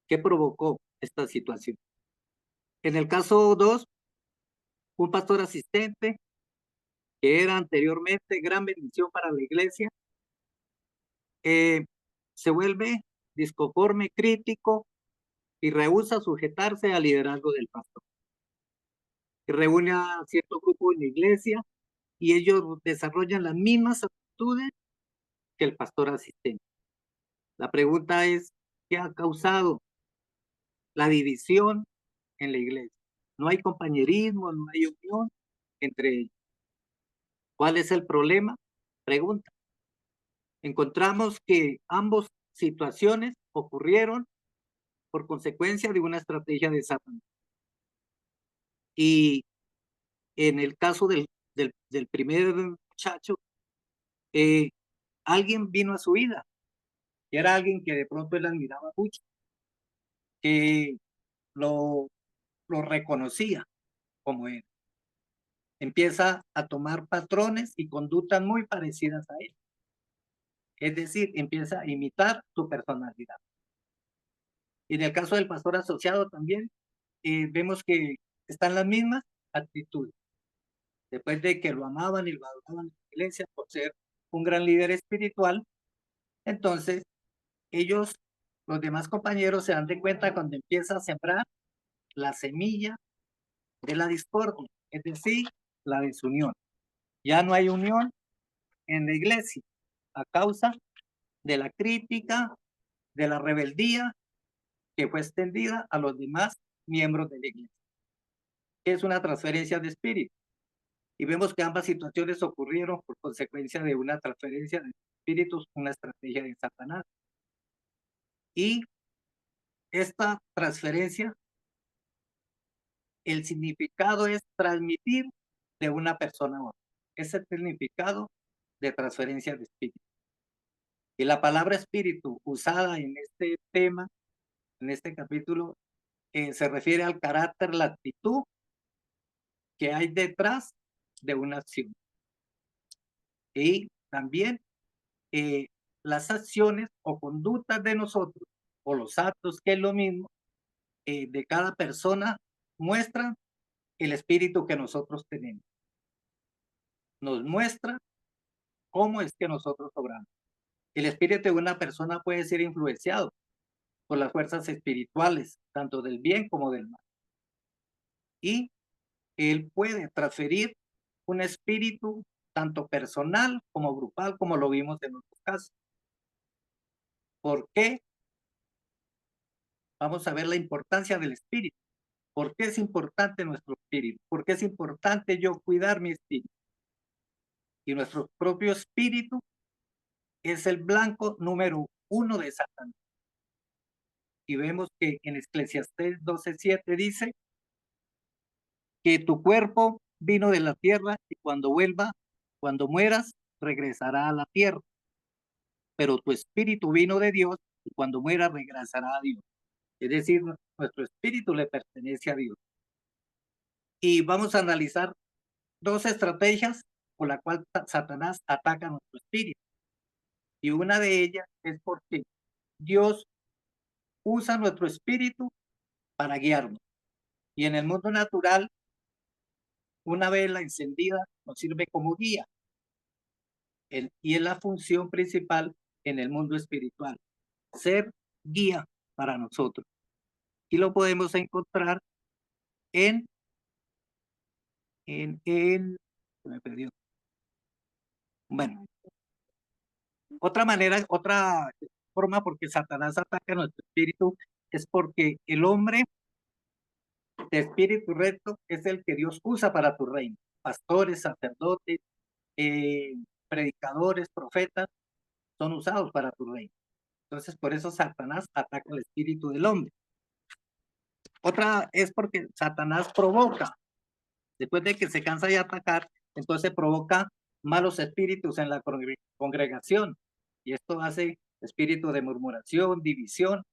S4: ¿Qué provocó esta situación? En el caso 2, un pastor asistente que era anteriormente gran bendición para la iglesia, se vuelve disconforme, crítico y rehúsa sujetarse al liderazgo del pastor. Que reúne a cierto grupo en la iglesia y ellos desarrollan las mismas actitudes que el pastor asistente. La pregunta es, ¿qué ha causado la división en la iglesia? No hay compañerismo, no hay unión entre ellos. ¿Cuál es el problema? Pregunta. Encontramos que ambas situaciones ocurrieron por consecuencia de una estrategia de Satanás. Y en el caso del primer muchacho, alguien vino a su vida, y era alguien que de pronto él admiraba mucho, que lo reconocía como él. Empieza a tomar patrones y conductas muy parecidas a él. Es decir, empieza a imitar su personalidad. Y en el caso del pastor asociado también, vemos que están las mismas actitudes. Después de que lo amaban y lo adoraban en la iglesia por ser un gran líder espiritual, entonces ellos, los demás compañeros, se dan de cuenta cuando empieza a sembrar la semilla de la discordia, es decir, la desunión. Ya no hay unión en la iglesia a causa de la crítica, de la rebeldía que fue extendida a los demás miembros de la iglesia. Es una transferencia de espíritu. Y vemos que ambas situaciones ocurrieron por consecuencia de una transferencia de espíritus, una estrategia de Satanás. Y esta transferencia, el significado es transmitir de una persona a otra. Es el significado de transferencia de espíritu. Y la palabra espíritu usada en este tema, en este capítulo, se refiere al carácter, la actitud que hay detrás de una acción. Y también las acciones o conductas de nosotros, o los actos, que es lo mismo, de cada persona, muestran el espíritu que nosotros tenemos. Nos muestra cómo es que nosotros obramos. El espíritu de una persona puede ser influenciado por las fuerzas espirituales, tanto del bien como del mal. Y él puede transferir un espíritu tanto personal como grupal, como lo vimos en otros casos. ¿Por qué? Vamos a ver la importancia del espíritu. ¿Por qué es importante nuestro espíritu? ¿Por qué es importante yo cuidar mi espíritu? Y nuestro propio espíritu es el blanco número 1 de Satanás. Y vemos que en Eclesiastés 12:7 dice que tu cuerpo vino de la tierra y cuando mueras, regresará a la tierra. Pero tu espíritu vino de Dios y cuando muera regresará a Dios. Es decir, nuestro espíritu le pertenece a Dios. Y vamos a analizar 2 estrategias por la cual Satanás ataca nuestro espíritu. Y una de ellas es porque Dios usa nuestro espíritu para guiarnos. Y en el mundo natural, una vela encendida nos sirve como guía. Y es la función principal en el mundo espiritual, ser guía para nosotros. Y lo podemos encontrar se me perdió. Bueno, otra forma porque Satanás ataca nuestro espíritu es porque el hombre de espíritu recto es el que Dios usa para tu reino. Pastores, sacerdotes, predicadores, profetas, son usados para tu reino. Entonces, por eso Satanás ataca el espíritu del hombre. Otra es porque Satanás provoca. Después de que se cansa de atacar, entonces provoca malos espíritus en la congregación. Y esto hace espíritu de murmuración, división,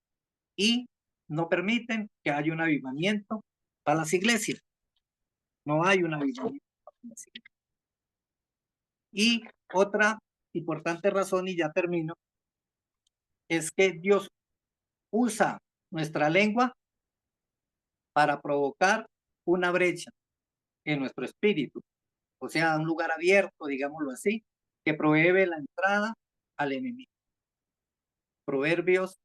S4: y no permiten que haya un avivamiento para las iglesias. No hay un avivamiento para las iglesias. Y otra importante razón, y ya termino, es que Dios usa nuestra lengua para provocar una brecha en nuestro espíritu, o sea, un lugar abierto, digámoslo así, que prohíbe la entrada al enemigo. Proverbios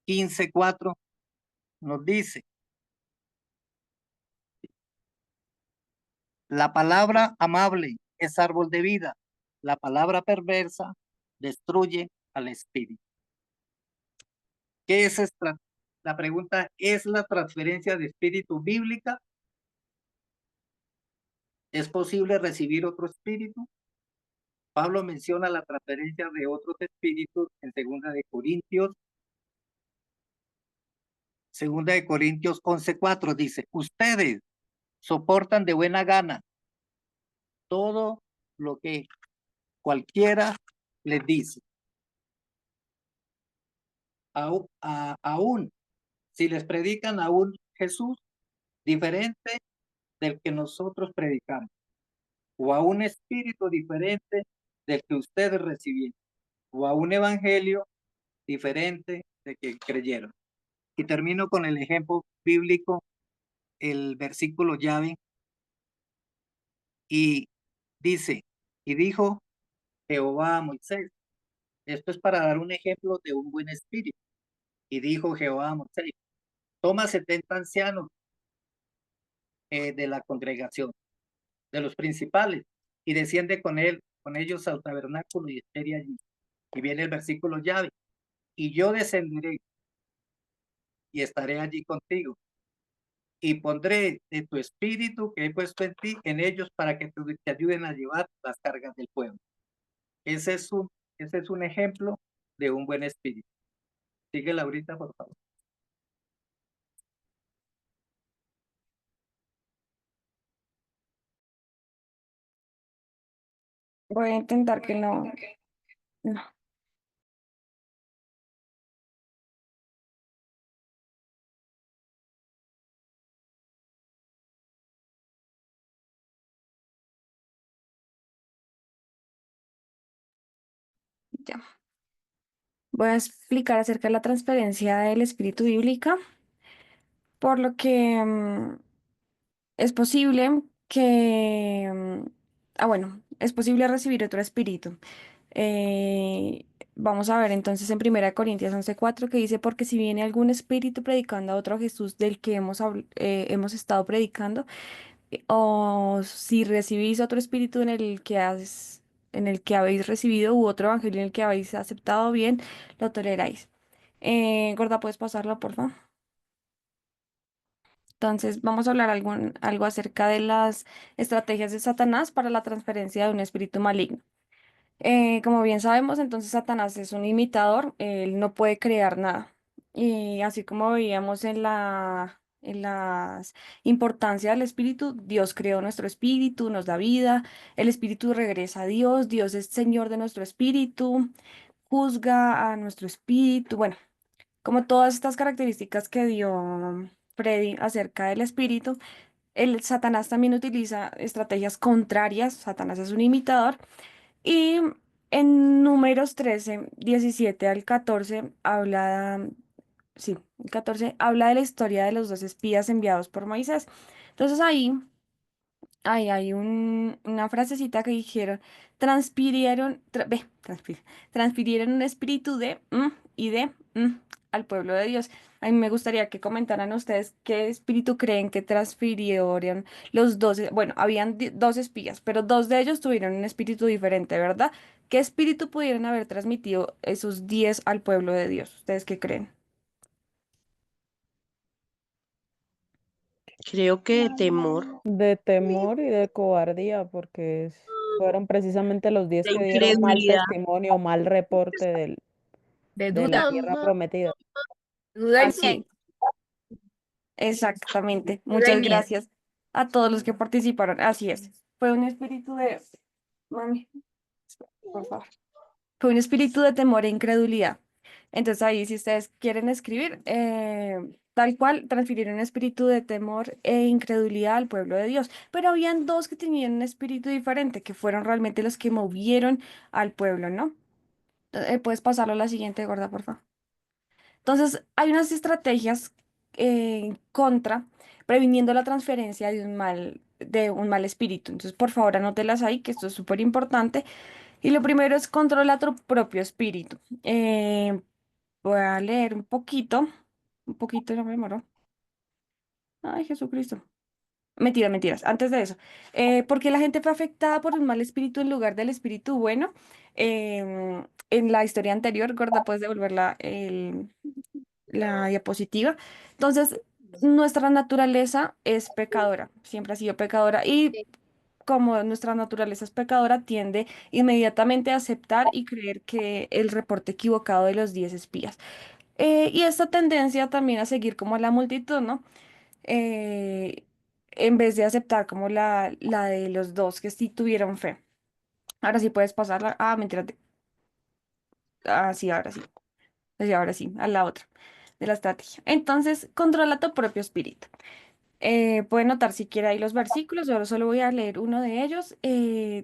S4: 15:4 nos dice: la palabra amable es árbol de vida, la palabra perversa destruye al espíritu. ¿Qué es esta? La pregunta: ¿es la transferencia de espíritu bíblica? ¿Es posible recibir otro espíritu? Pablo menciona la transferencia de otros espíritus en 2 de Corintios 11:4 dice: ustedes soportan de buena gana todo lo que cualquiera les dice. Aún si les predican a un Jesús diferente del que nosotros predicamos, o a un espíritu diferente del que ustedes recibieron, o a un evangelio diferente del que creyeron. Y termino con el ejemplo bíblico, el versículo llave, y dice: y dijo Jehová a Moisés. Esto es para dar un ejemplo de un buen espíritu. Y dijo Jehová a Moisés: toma 70 ancianos de la congregación, de los principales, y desciende con ellos al tabernáculo y espere allí. Y viene el versículo llave: y yo descenderé y estaré allí contigo, y pondré de tu espíritu que he puesto en ti, en ellos, para que te ayuden a llevar las cargas del pueblo. Ese es un ejemplo de un buen espíritu. Sigue Laurita, por favor.
S18: Voy a intentar que no. No. Ya. Voy a explicar acerca de la transferencia del espíritu bíblica, por lo que es posible que, bueno, es posible recibir otro espíritu. Vamos a ver entonces en 1 Corintios 11:4 que dice: porque si viene algún espíritu predicando a otro Jesús del que hemos estado predicando, o si recibís otro espíritu en el que habéis recibido, u otro evangelio en el que habéis aceptado, bien, lo toleráis. Gorda, ¿puedes pasarla, por favor? Entonces, vamos a hablar algo acerca de las estrategias de Satanás para la transferencia de un espíritu maligno. Como bien sabemos, entonces Satanás es un imitador, él no puede crear nada. Y así como veíamos en las importancia del espíritu, Dios creó nuestro espíritu, nos da vida, el espíritu regresa a Dios, Dios es Señor de nuestro espíritu, juzga a nuestro espíritu, bueno, como todas estas características que dio Freddy acerca del espíritu. El Satanás también utiliza estrategias contrarias. Satanás es un imitador. Y en Números 13, 17 al 14, sí, el 14 habla de la historia de los dos espías enviados por Moisés. Entonces ahí hay una frasecita que dijeron: transfirieron un espíritu de y de al pueblo de Dios. A mí me gustaría que comentaran ustedes qué espíritu creen que transfirieron los 12. Bueno, habían dos espías, pero dos de ellos tuvieron un espíritu diferente, ¿verdad? ¿Qué espíritu pudieron haber transmitido esos 10 al pueblo de Dios? ¿Ustedes qué creen?
S8: Creo que de temor,
S9: De temor y de cobardía, porque fueron precisamente los 10
S8: de
S9: que dieron mal
S8: incredulidad.
S9: testimonio, mal reporte
S17: De
S9: de la
S17: duda,
S9: tierra prometida.
S17: duda y
S18: Así,
S17: fe.
S18: exactamente.
S8: Duda y
S18: Muchas
S8: miedo.
S18: gracias a todos los que participaron. Así es. Fue un espíritu de... Mami, por favor. Fue un espíritu de temor e incredulidad. Entonces ahí, si ustedes quieren escribir, tal cual, transfirieron un espíritu de temor e incredulidad al pueblo de Dios. Pero habían dos que tenían un espíritu diferente, que fueron realmente los que movieron al pueblo, ¿no? Puedes pasarlo a la siguiente, gorda, por favor. Entonces, hay unas estrategias contra, previniendo la transferencia de un mal espíritu. Entonces, por favor, anótelas ahí, que esto es súper importante. Y lo primero es controla tu propio espíritu. Voy a leer un poquito, no me demoró. Ay, Jesucristo. Mentiras, mentiras. Antes de eso, porque la gente fue afectada por un mal espíritu en lugar del espíritu bueno. En la historia anterior, Gorda, puedes devolver la diapositiva. Entonces, nuestra naturaleza es pecadora, siempre ha sido pecadora y como nuestra naturaleza es pecadora, tiende inmediatamente a aceptar y creer que el reporte equivocado de los 10 espías. Y esta tendencia también a seguir como la multitud, ¿no? Eh, en vez de aceptar como la de los dos que sí tuvieron fe. Ahora sí puedes pasarla. Ah, mentira. Ah, sí, ahora sí. Sí, ahora sí, a la otra de la estrategia. Entonces, controla tu propio espíritu. Pueden notar si quiere ahí los versículos, yo solo voy a leer uno de ellos.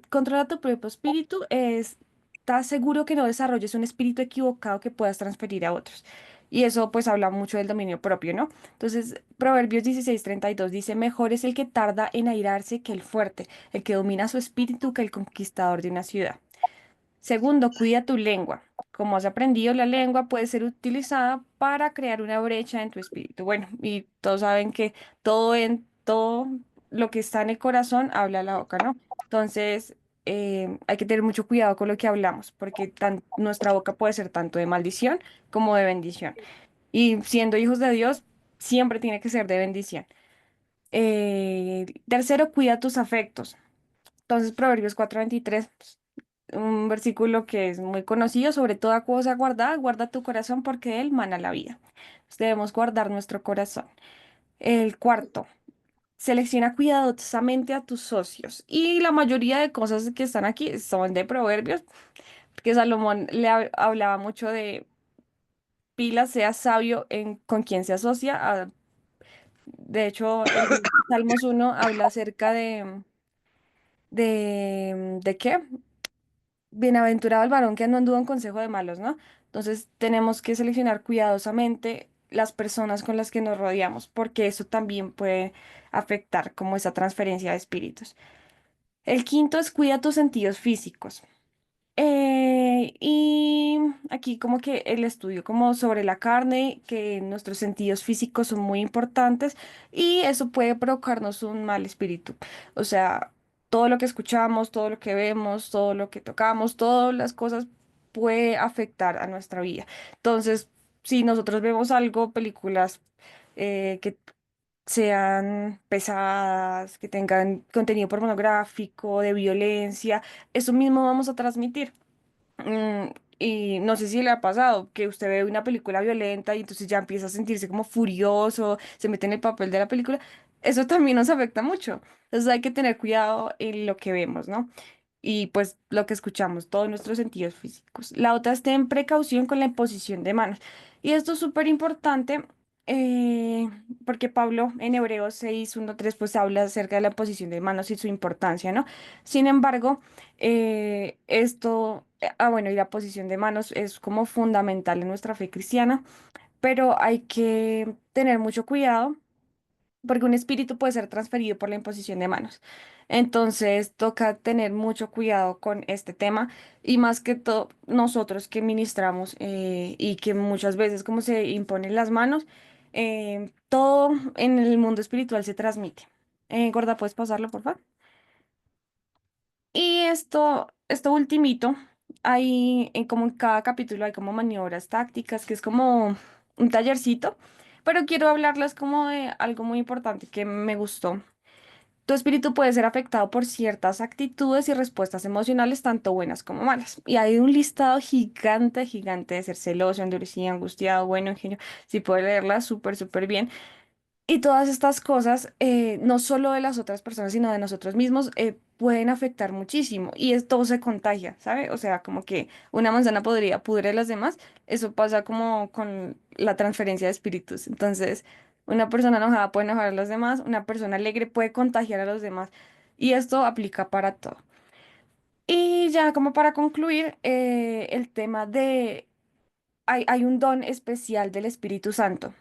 S18: Controla tu propio espíritu. Estás seguro que no desarrolles un espíritu equivocado que puedas transferir a otros. Y eso pues habla mucho del dominio propio, ¿no? Entonces, Proverbios 16:32 dice, mejor es el que tarda en airarse que el fuerte, el que domina su espíritu que el conquistador de una ciudad. Segundo, cuida tu lengua. Como has aprendido, la lengua puede ser utilizada para crear una brecha en tu espíritu. Bueno, y todos saben que todo lo que está en el corazón habla la boca, ¿no? Entonces, hay que tener mucho cuidado con lo que hablamos, porque nuestra boca puede ser tanto de maldición como de bendición. Y siendo hijos de Dios, siempre tiene que ser de bendición. Tercero, cuida tus afectos. Entonces, Proverbios 4:23, un versículo que es muy conocido, sobre toda cosa guardada, guarda tu corazón porque de él mana la vida. Entonces, debemos guardar nuestro corazón. El cuarto, selecciona cuidadosamente a tus socios. Y la mayoría de cosas que están aquí son de Proverbios, porque Salomón hablaba mucho de pilas, sea sabio con quien se asocia. De hecho, el Salmos 1 habla acerca ¿de qué? Bienaventurado el varón que no anduvo en consejo de malos, ¿no? Entonces tenemos que seleccionar cuidadosamente las personas con las que nos rodeamos, porque eso también puede afectar como esa transferencia de espíritus. El quinto es cuida tus sentidos físicos. Y aquí como que el estudio como sobre la carne, que nuestros sentidos físicos son muy importantes y eso puede provocarnos un mal espíritu. O sea, todo lo que escuchamos, todo lo que vemos, todo lo que tocamos, todas las cosas puede afectar a nuestra vida. Entonces, si nosotros vemos algo, películas que sean pesadas, que tengan contenido pornográfico, de violencia, eso mismo vamos a transmitir. Mm, y no sé si le ha pasado que usted ve una película violenta y entonces ya empieza a sentirse como furioso, se mete en el papel de la película. Eso también nos afecta mucho. Entonces hay que tener cuidado en lo que vemos, ¿no? Y pues lo que escuchamos, todos nuestros sentidos físicos. La otra es ten precaución con la imposición de manos. Y esto es súper importante porque Pablo en Hebreos 6:1-3 pues habla acerca de la imposición de manos y su importancia, ¿no? Sin embargo, bueno, y la posición de manos es como fundamental en nuestra fe cristiana, pero hay que tener mucho cuidado porque un espíritu puede ser transferido por la imposición de manos. Entonces, toca tener mucho cuidado con este tema y más que todo nosotros que ministramos y que muchas veces como se imponen las manos, todo en el mundo espiritual se transmite. Gorda, ¿puedes pasarlo, por favor? Y esto ultimito, como en cada capítulo hay como maniobras tácticas, que es como un tallercito pero quiero hablarles como de algo muy importante que me gustó. Tu espíritu puede ser afectado por ciertas actitudes y respuestas emocionales, tanto buenas como malas. Y hay un listado gigante, gigante de ser celoso, endurecido, angustiado, bueno, ingenio. Si puede leerla súper, súper bien. Y todas estas cosas, no solo de las otras personas, sino de nosotros mismos, pueden afectar muchísimo. Y todo se contagia, ¿sabe? O sea, como que una manzana podría pudre a las demás. Eso pasa como con la transferencia de espíritus. Entonces, una persona enojada puede enojar a los demás, una persona alegre puede contagiar a los demás. Y esto aplica para todo. Y ya como para concluir, el tema de... hay un don especial del Espíritu Santo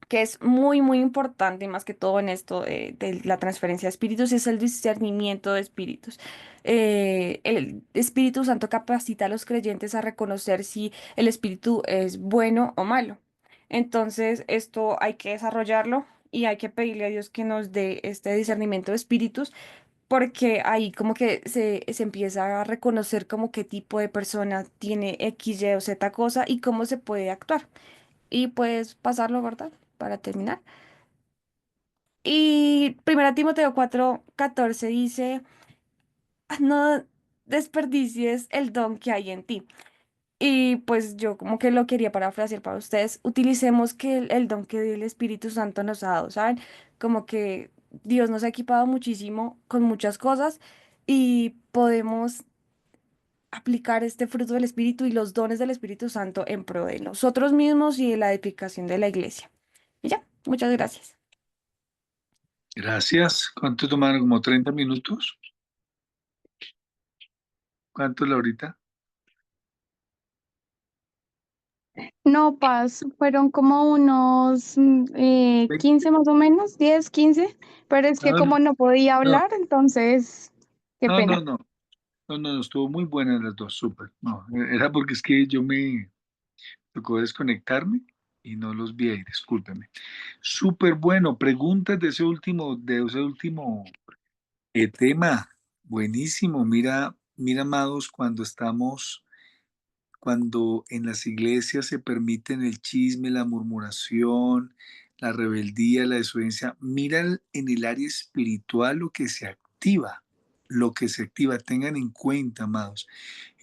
S18: que es muy, muy importante, y más que todo en esto de la transferencia de espíritus, es el discernimiento de espíritus. El Espíritu Santo capacita a los creyentes a reconocer si el espíritu es bueno o malo. Entonces, esto hay que desarrollarlo y hay que pedirle a Dios que nos dé este discernimiento de espíritus, porque ahí como que se empieza a reconocer como qué tipo de persona tiene X, Y o Z cosa y cómo se puede actuar. Y pues pasarlo, ¿verdad? Para terminar. Y 1 Timoteo 4:14 dice, "Ah, no desperdicies el don que hay en ti". Y pues yo como que lo quería parafrasear para ustedes. Utilicemos que el don que el Espíritu Santo nos ha dado, ¿saben? Como que Dios nos ha equipado muchísimo con muchas cosas y podemos aplicar este fruto del Espíritu y los dones del Espíritu Santo en pro de nosotros mismos y de la edificación de la iglesia. Y ya, muchas gracias.
S1: Gracias. ¿Cuánto tomaron? ¿Como 30 minutos? ¿Cuánto, Laurita?
S14: No, Paz, fueron como unos 15 más o menos, 10, 15, pero es que
S1: No,
S14: como no podía
S1: no,
S14: hablar, entonces, qué
S1: no, no,
S14: pena.
S1: no, no, no, estuvo muy buena las dos, súper. No, era porque es que yo me tocó desconectarme y no los vi ahí, discúlpeme. Súper bueno. Preguntas de ese último tema. Buenísimo. Mira, mira, amados, cuando en las iglesias se permiten el chisme, la murmuración, la rebeldía, la desobediencia, mira en el área espiritual lo que se activa, tengan en cuenta, amados.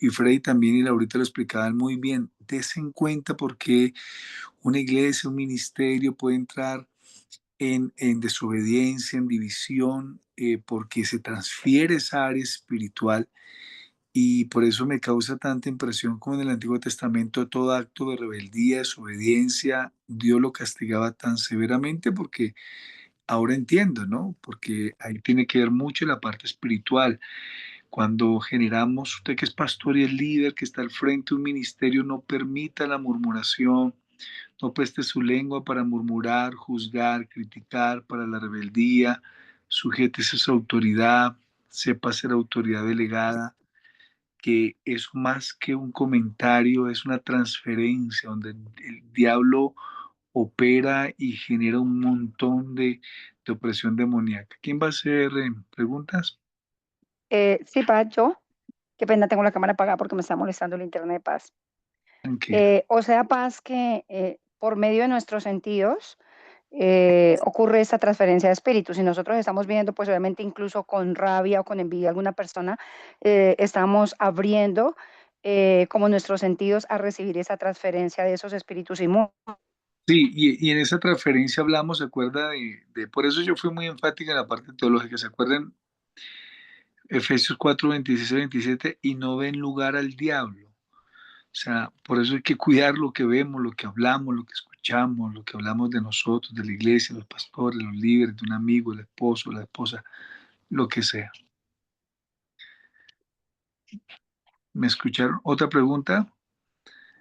S1: Y Freddy también y Laurita lo explicaban muy bien, des en cuenta porque una iglesia, un ministerio puede entrar en desobediencia, en división, porque se transfiere esa área espiritual y por eso me causa tanta impresión como en el Antiguo Testamento todo acto de rebeldía, desobediencia, Dios lo castigaba tan severamente porque ahora entiendo, ¿no? Porque ahí tiene que ver mucho la parte espiritual. Cuando generamos, usted que es pastor y es líder, que está al frente de un ministerio, no permita la murmuración, no preste su lengua para murmurar, juzgar, criticar, para la rebeldía, sujétese a su autoridad, sepa ser autoridad delegada, que es más que un comentario, es una transferencia donde el diablo opera y genera un montón de opresión demoníaca. ¿Quién va a hacer preguntas?
S12: Sí, Paz, yo. Qué pena, tengo la cámara apagada porque me está molestando el internet de Paz.
S1: Tranquila.
S12: O sea, Paz, que por medio de nuestros sentidos ocurre esta transferencia de espíritus. Si nosotros estamos viendo, pues obviamente incluso con rabia o con envidia a alguna persona, estamos abriendo como nuestros sentidos a recibir esa transferencia de esos espíritus inmundos.
S1: Sí, y en esa transferencia hablamos, ¿se acuerda por eso yo fui muy enfática en la parte teológica, ¿se acuerdan? Efesios 4:26-27, y no den lugar al diablo. O sea, por eso hay que cuidar lo que vemos, lo que hablamos, lo que escuchamos, lo que hablamos de nosotros, de la iglesia, los pastores, los líderes, de un amigo, el esposo, la esposa, lo que sea. ¿Me escucharon? ¿Otra pregunta?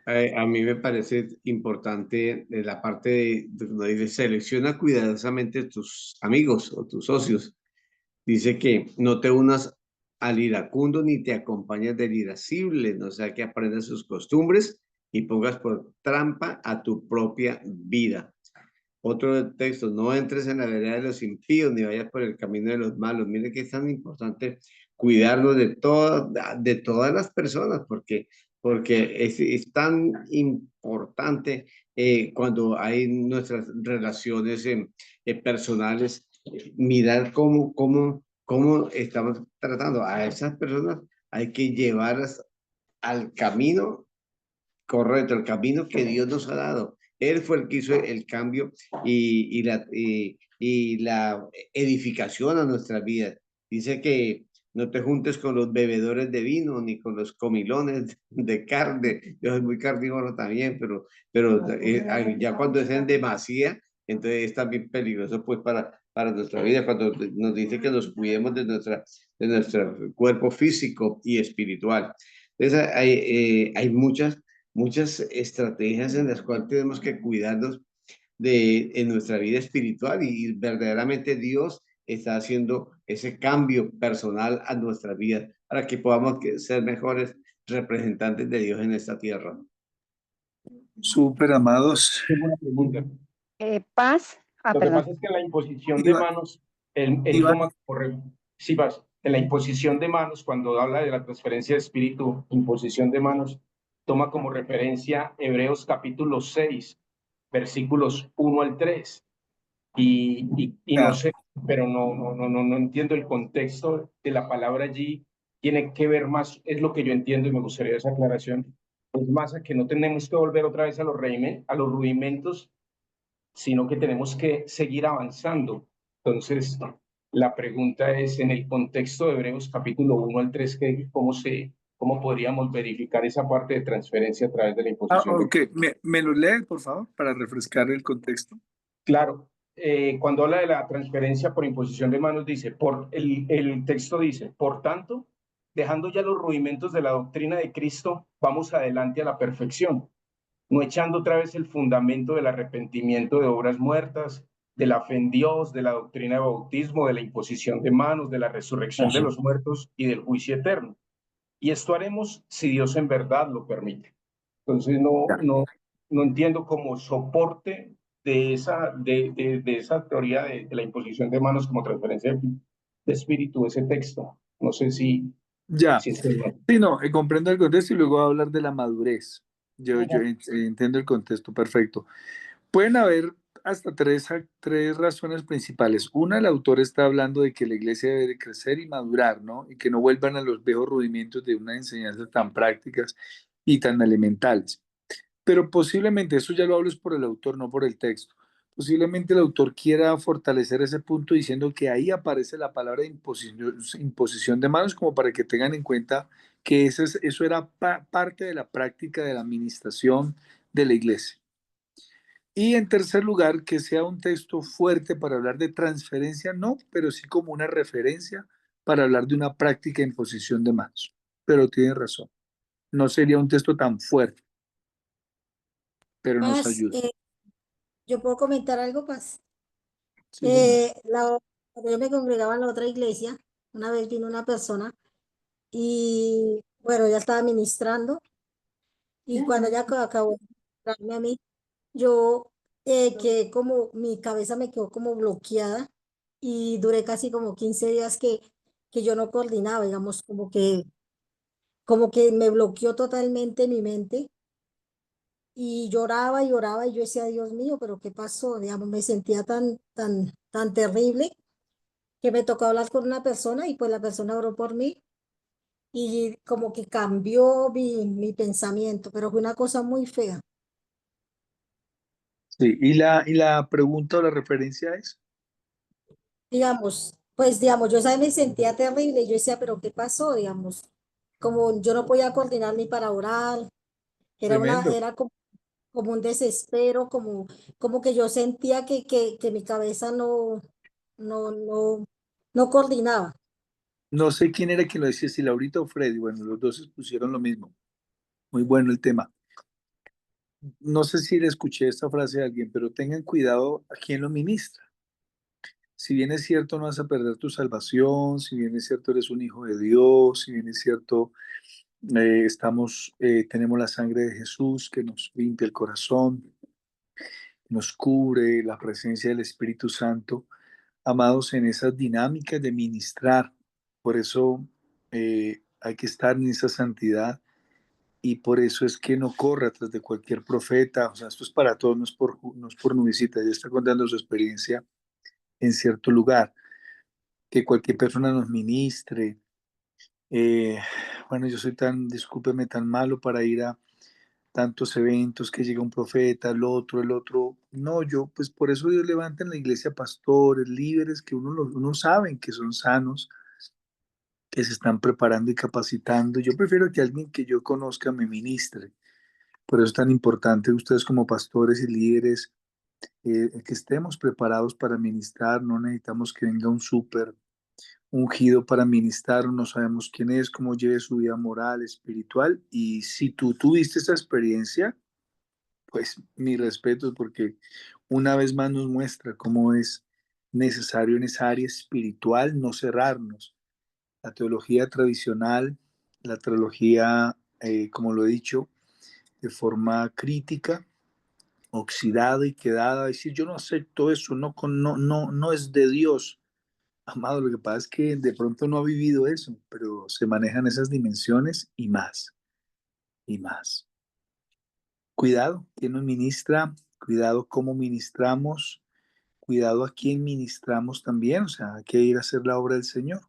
S6: A mí me parece importante de la parte de donde dice, selecciona cuidadosamente tus amigos o tus socios. Dice que no te unas al iracundo ni te acompañes del irascible, no sea que aprendas sus costumbres y pongas por trampa a tu propia vida. Otro texto, no entres en la vereda de los impíos ni vayas por el camino de los malos. Mire que es tan importante cuidarnos de todas las personas, porque porque es tan importante cuando hay nuestras relaciones personales, mirar cómo estamos tratando a esas personas. Hay que llevarlas al camino correcto, el camino que Dios nos ha dado. Él fue el que hizo el cambio y la edificación a nuestra vida. Dice que no te juntes con los bebedores de vino ni con los comilones de carne. Yo soy muy carnívoro también, pero ya cuando es en demasía, entonces es también peligroso pues para nuestra vida, cuando nos dice que nos cuidemos de nuestro cuerpo físico y espiritual. Entonces hay muchas estrategias en las cuales tenemos que cuidarnos en nuestra vida espiritual y verdaderamente Dios está haciendo ese cambio personal a nuestra vida para que podamos ser mejores representantes de Dios en esta tierra.
S11: Súper amados.
S2: Tengo una pregunta.
S14: Paz.
S2: Lo que
S14: Perdón.
S2: pasa es que en la imposición de manos, él toma sí, vas, en la imposición de manos, cuando habla de la transferencia de espíritu, imposición de manos, toma como referencia Hebreos capítulo 6, versículos 1 al 3. Y no sé, pero no entiendo el contexto de la palabra allí. Tiene que ver más, es lo que yo entiendo y me gustaría esa aclaración. Es más a que no tenemos que volver otra vez a los rudimentos, sino que tenemos que seguir avanzando. Entonces, la pregunta es, en el contexto de Hebreos capítulo 1 al 3, ¿cómo podríamos verificar esa parte de transferencia a través de la imposición de...
S11: Ok, ¿me lo lee, por favor, para refrescar el contexto?
S2: Claro, cuando habla de la transferencia por imposición de manos, dice, el texto dice, por tanto, dejando ya los rudimentos de la doctrina de Cristo, vamos adelante a la perfección, no echando otra vez el fundamento del arrepentimiento de obras muertas, de la fe en Dios, de la doctrina de bautismo, de la imposición de manos, de la resurrección de los muertos y del juicio eterno. Y esto haremos si Dios en verdad lo permite. Entonces no entiendo como soporte de esa teoría de la imposición de manos como transferencia de espíritu, ese texto. No sé si...
S11: Ya,
S2: si estoy mal.
S11: sí, no, comprendo el contexto y luego voy a hablar de la madurez. Yo entiendo el contexto perfecto. Pueden haber hasta tres razones principales. Una, el autor está hablando de que la iglesia debe crecer y madurar, ¿no? Y que no vuelvan a los viejos rudimentos de una enseñanza tan prácticas y tan elementales. Pero posiblemente, eso ya lo hablo es por el autor, no por el texto. Posiblemente el autor quiera fortalecer ese punto diciendo que ahí aparece la palabra imposición de manos, como para que tengan en cuenta que eso era parte de la práctica de la administración de la iglesia. Y en tercer lugar, que sea un texto fuerte para hablar de transferencia, no, pero sí como una referencia para hablar de una práctica de imposición de manos. Pero tiene razón, no sería un texto tan fuerte, pero nos
S19: Paz,
S11: ayuda.
S19: ¿yo puedo comentar algo, Paz?
S11: Sí, señor.
S19: Cuando yo me congregaba en la otra iglesia, una vez vino una persona y, bueno, ella estaba ministrando y cuando ella acabó de ministrarme a mí, yo quedé como, mi cabeza me quedó como bloqueada y duré casi como 15 días que yo no coordinaba, digamos, como que me bloqueó totalmente mi mente y lloraba y lloraba y yo decía, Dios mío, pero ¿qué pasó? Digamos, me sentía tan terrible que me tocó hablar con una persona y pues la persona oró por mí y como que cambió mi pensamiento, pero fue una cosa muy fea.
S11: Sí, y la pregunta o la referencia es,
S19: Digamos, pues digamos, yo esa vez me sentía terrible y yo decía, pero ¿qué pasó? Digamos, como yo no podía coordinar ni para orar,
S11: tremendo.
S19: era como un desespero, como que yo sentía que mi cabeza no, no, no coordinaba.
S11: No sé quién era quien lo decía, si Laurita o Freddy. Bueno, los dos expusieron lo mismo. Muy bueno el tema. No sé si le escuché esta frase a alguien, pero tengan cuidado a quién lo ministra. Si bien es cierto, no vas a perder tu salvación, si bien es cierto, eres un hijo de Dios, si bien es cierto, tenemos la sangre de Jesús que nos limpia el corazón, nos cubre, la presencia del Espíritu Santo, amados, en esas dinámicas de ministrar. Por eso hay que estar en esa santidad
S1: y por eso es que no corre atrás de cualquier profeta. O sea, esto es para todos, no es por Nubicita, ella está contando su experiencia en cierto lugar, que cualquier persona nos ministre. Bueno, yo soy discúlpeme, tan malo para ir a tantos eventos, que llega un profeta, el otro. No, yo, pues por eso Dios levanta en la iglesia pastores, líderes, que uno saben que son sanos, que se están preparando y capacitando. Yo prefiero que alguien que yo conozca me ministre. Por eso es tan importante ustedes como pastores y líderes, que estemos preparados para ministrar. No necesitamos que venga un súper ungido para ministrar, no sabemos quién es, cómo lleve su vida moral, espiritual. Y si tú tuviste esa experiencia, pues mi respeto, porque una vez más nos muestra cómo es necesario en esa área espiritual no cerrarnos. La teología tradicional, la teología, como lo he dicho, de forma crítica, oxidada y quedada, decir yo no acepto eso, no es de Dios. Amado, lo que pasa es que de pronto no ha vivido eso, pero se manejan esas dimensiones y más, y más. Cuidado, quién nos ministra, cuidado cómo ministramos, cuidado a quién ministramos también, o sea, hay que ir a hacer la obra del Señor.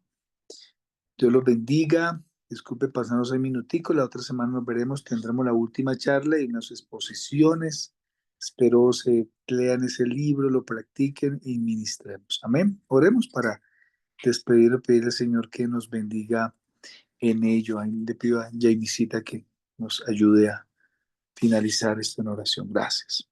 S1: Dios los bendiga. Disculpe, pasamos 6 minuticos, la otra semana nos veremos, tendremos la última charla y unas exposiciones. Espero se lean ese libro, lo practiquen y ministremos. Amén. Oremos para despedir, pedirle al Señor que nos bendiga en ello. Ahí le pido a Jaimisita que nos ayude a finalizar esto en oración. Gracias.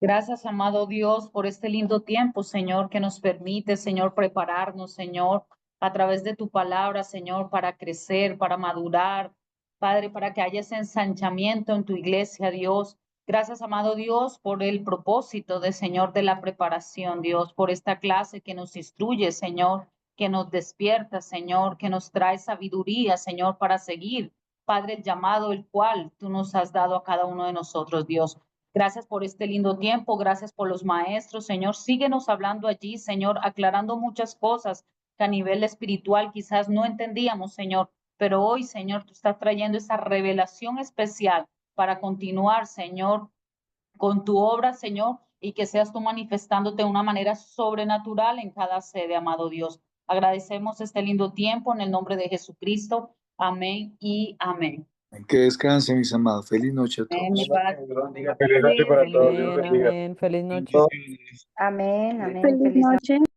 S13: Gracias, amado Dios, por este lindo tiempo, Señor, que nos permite, Señor, prepararnos, Señor, a través de tu palabra, Señor, para crecer, para madurar, Padre, para que haya ese ensanchamiento en tu iglesia, Dios. Gracias, amado Dios, por el propósito de, Señor, de la preparación, Dios, por esta clase que nos instruye, Señor, que nos despierta, Señor, que nos trae sabiduría, Señor, para seguir, Padre, el llamado, el cual tú nos has dado a cada uno de nosotros, Dios. Gracias por este lindo tiempo, gracias por los maestros, Señor. Síguenos hablando allí, Señor, aclarando muchas cosas que a nivel espiritual quizás no entendíamos, Señor. Pero hoy, Señor, tú estás trayendo esa revelación especial para continuar, Señor, con tu obra, Señor, y que seas tú manifestándote de una manera sobrenatural en cada sede, amado Dios. Agradecemos este lindo tiempo en el nombre de Jesucristo. Amén y amén.
S1: Que descansen, mis amados. Feliz noche a
S13: Amén, mi
S1: todos.
S13: Padre.
S2: Feliz noche para todos. Dios
S9: Amén,
S2: bendiga.
S9: amén. Feliz noche.
S15: Amén, amén.
S14: Feliz
S15: Feliz noche.
S14: noche.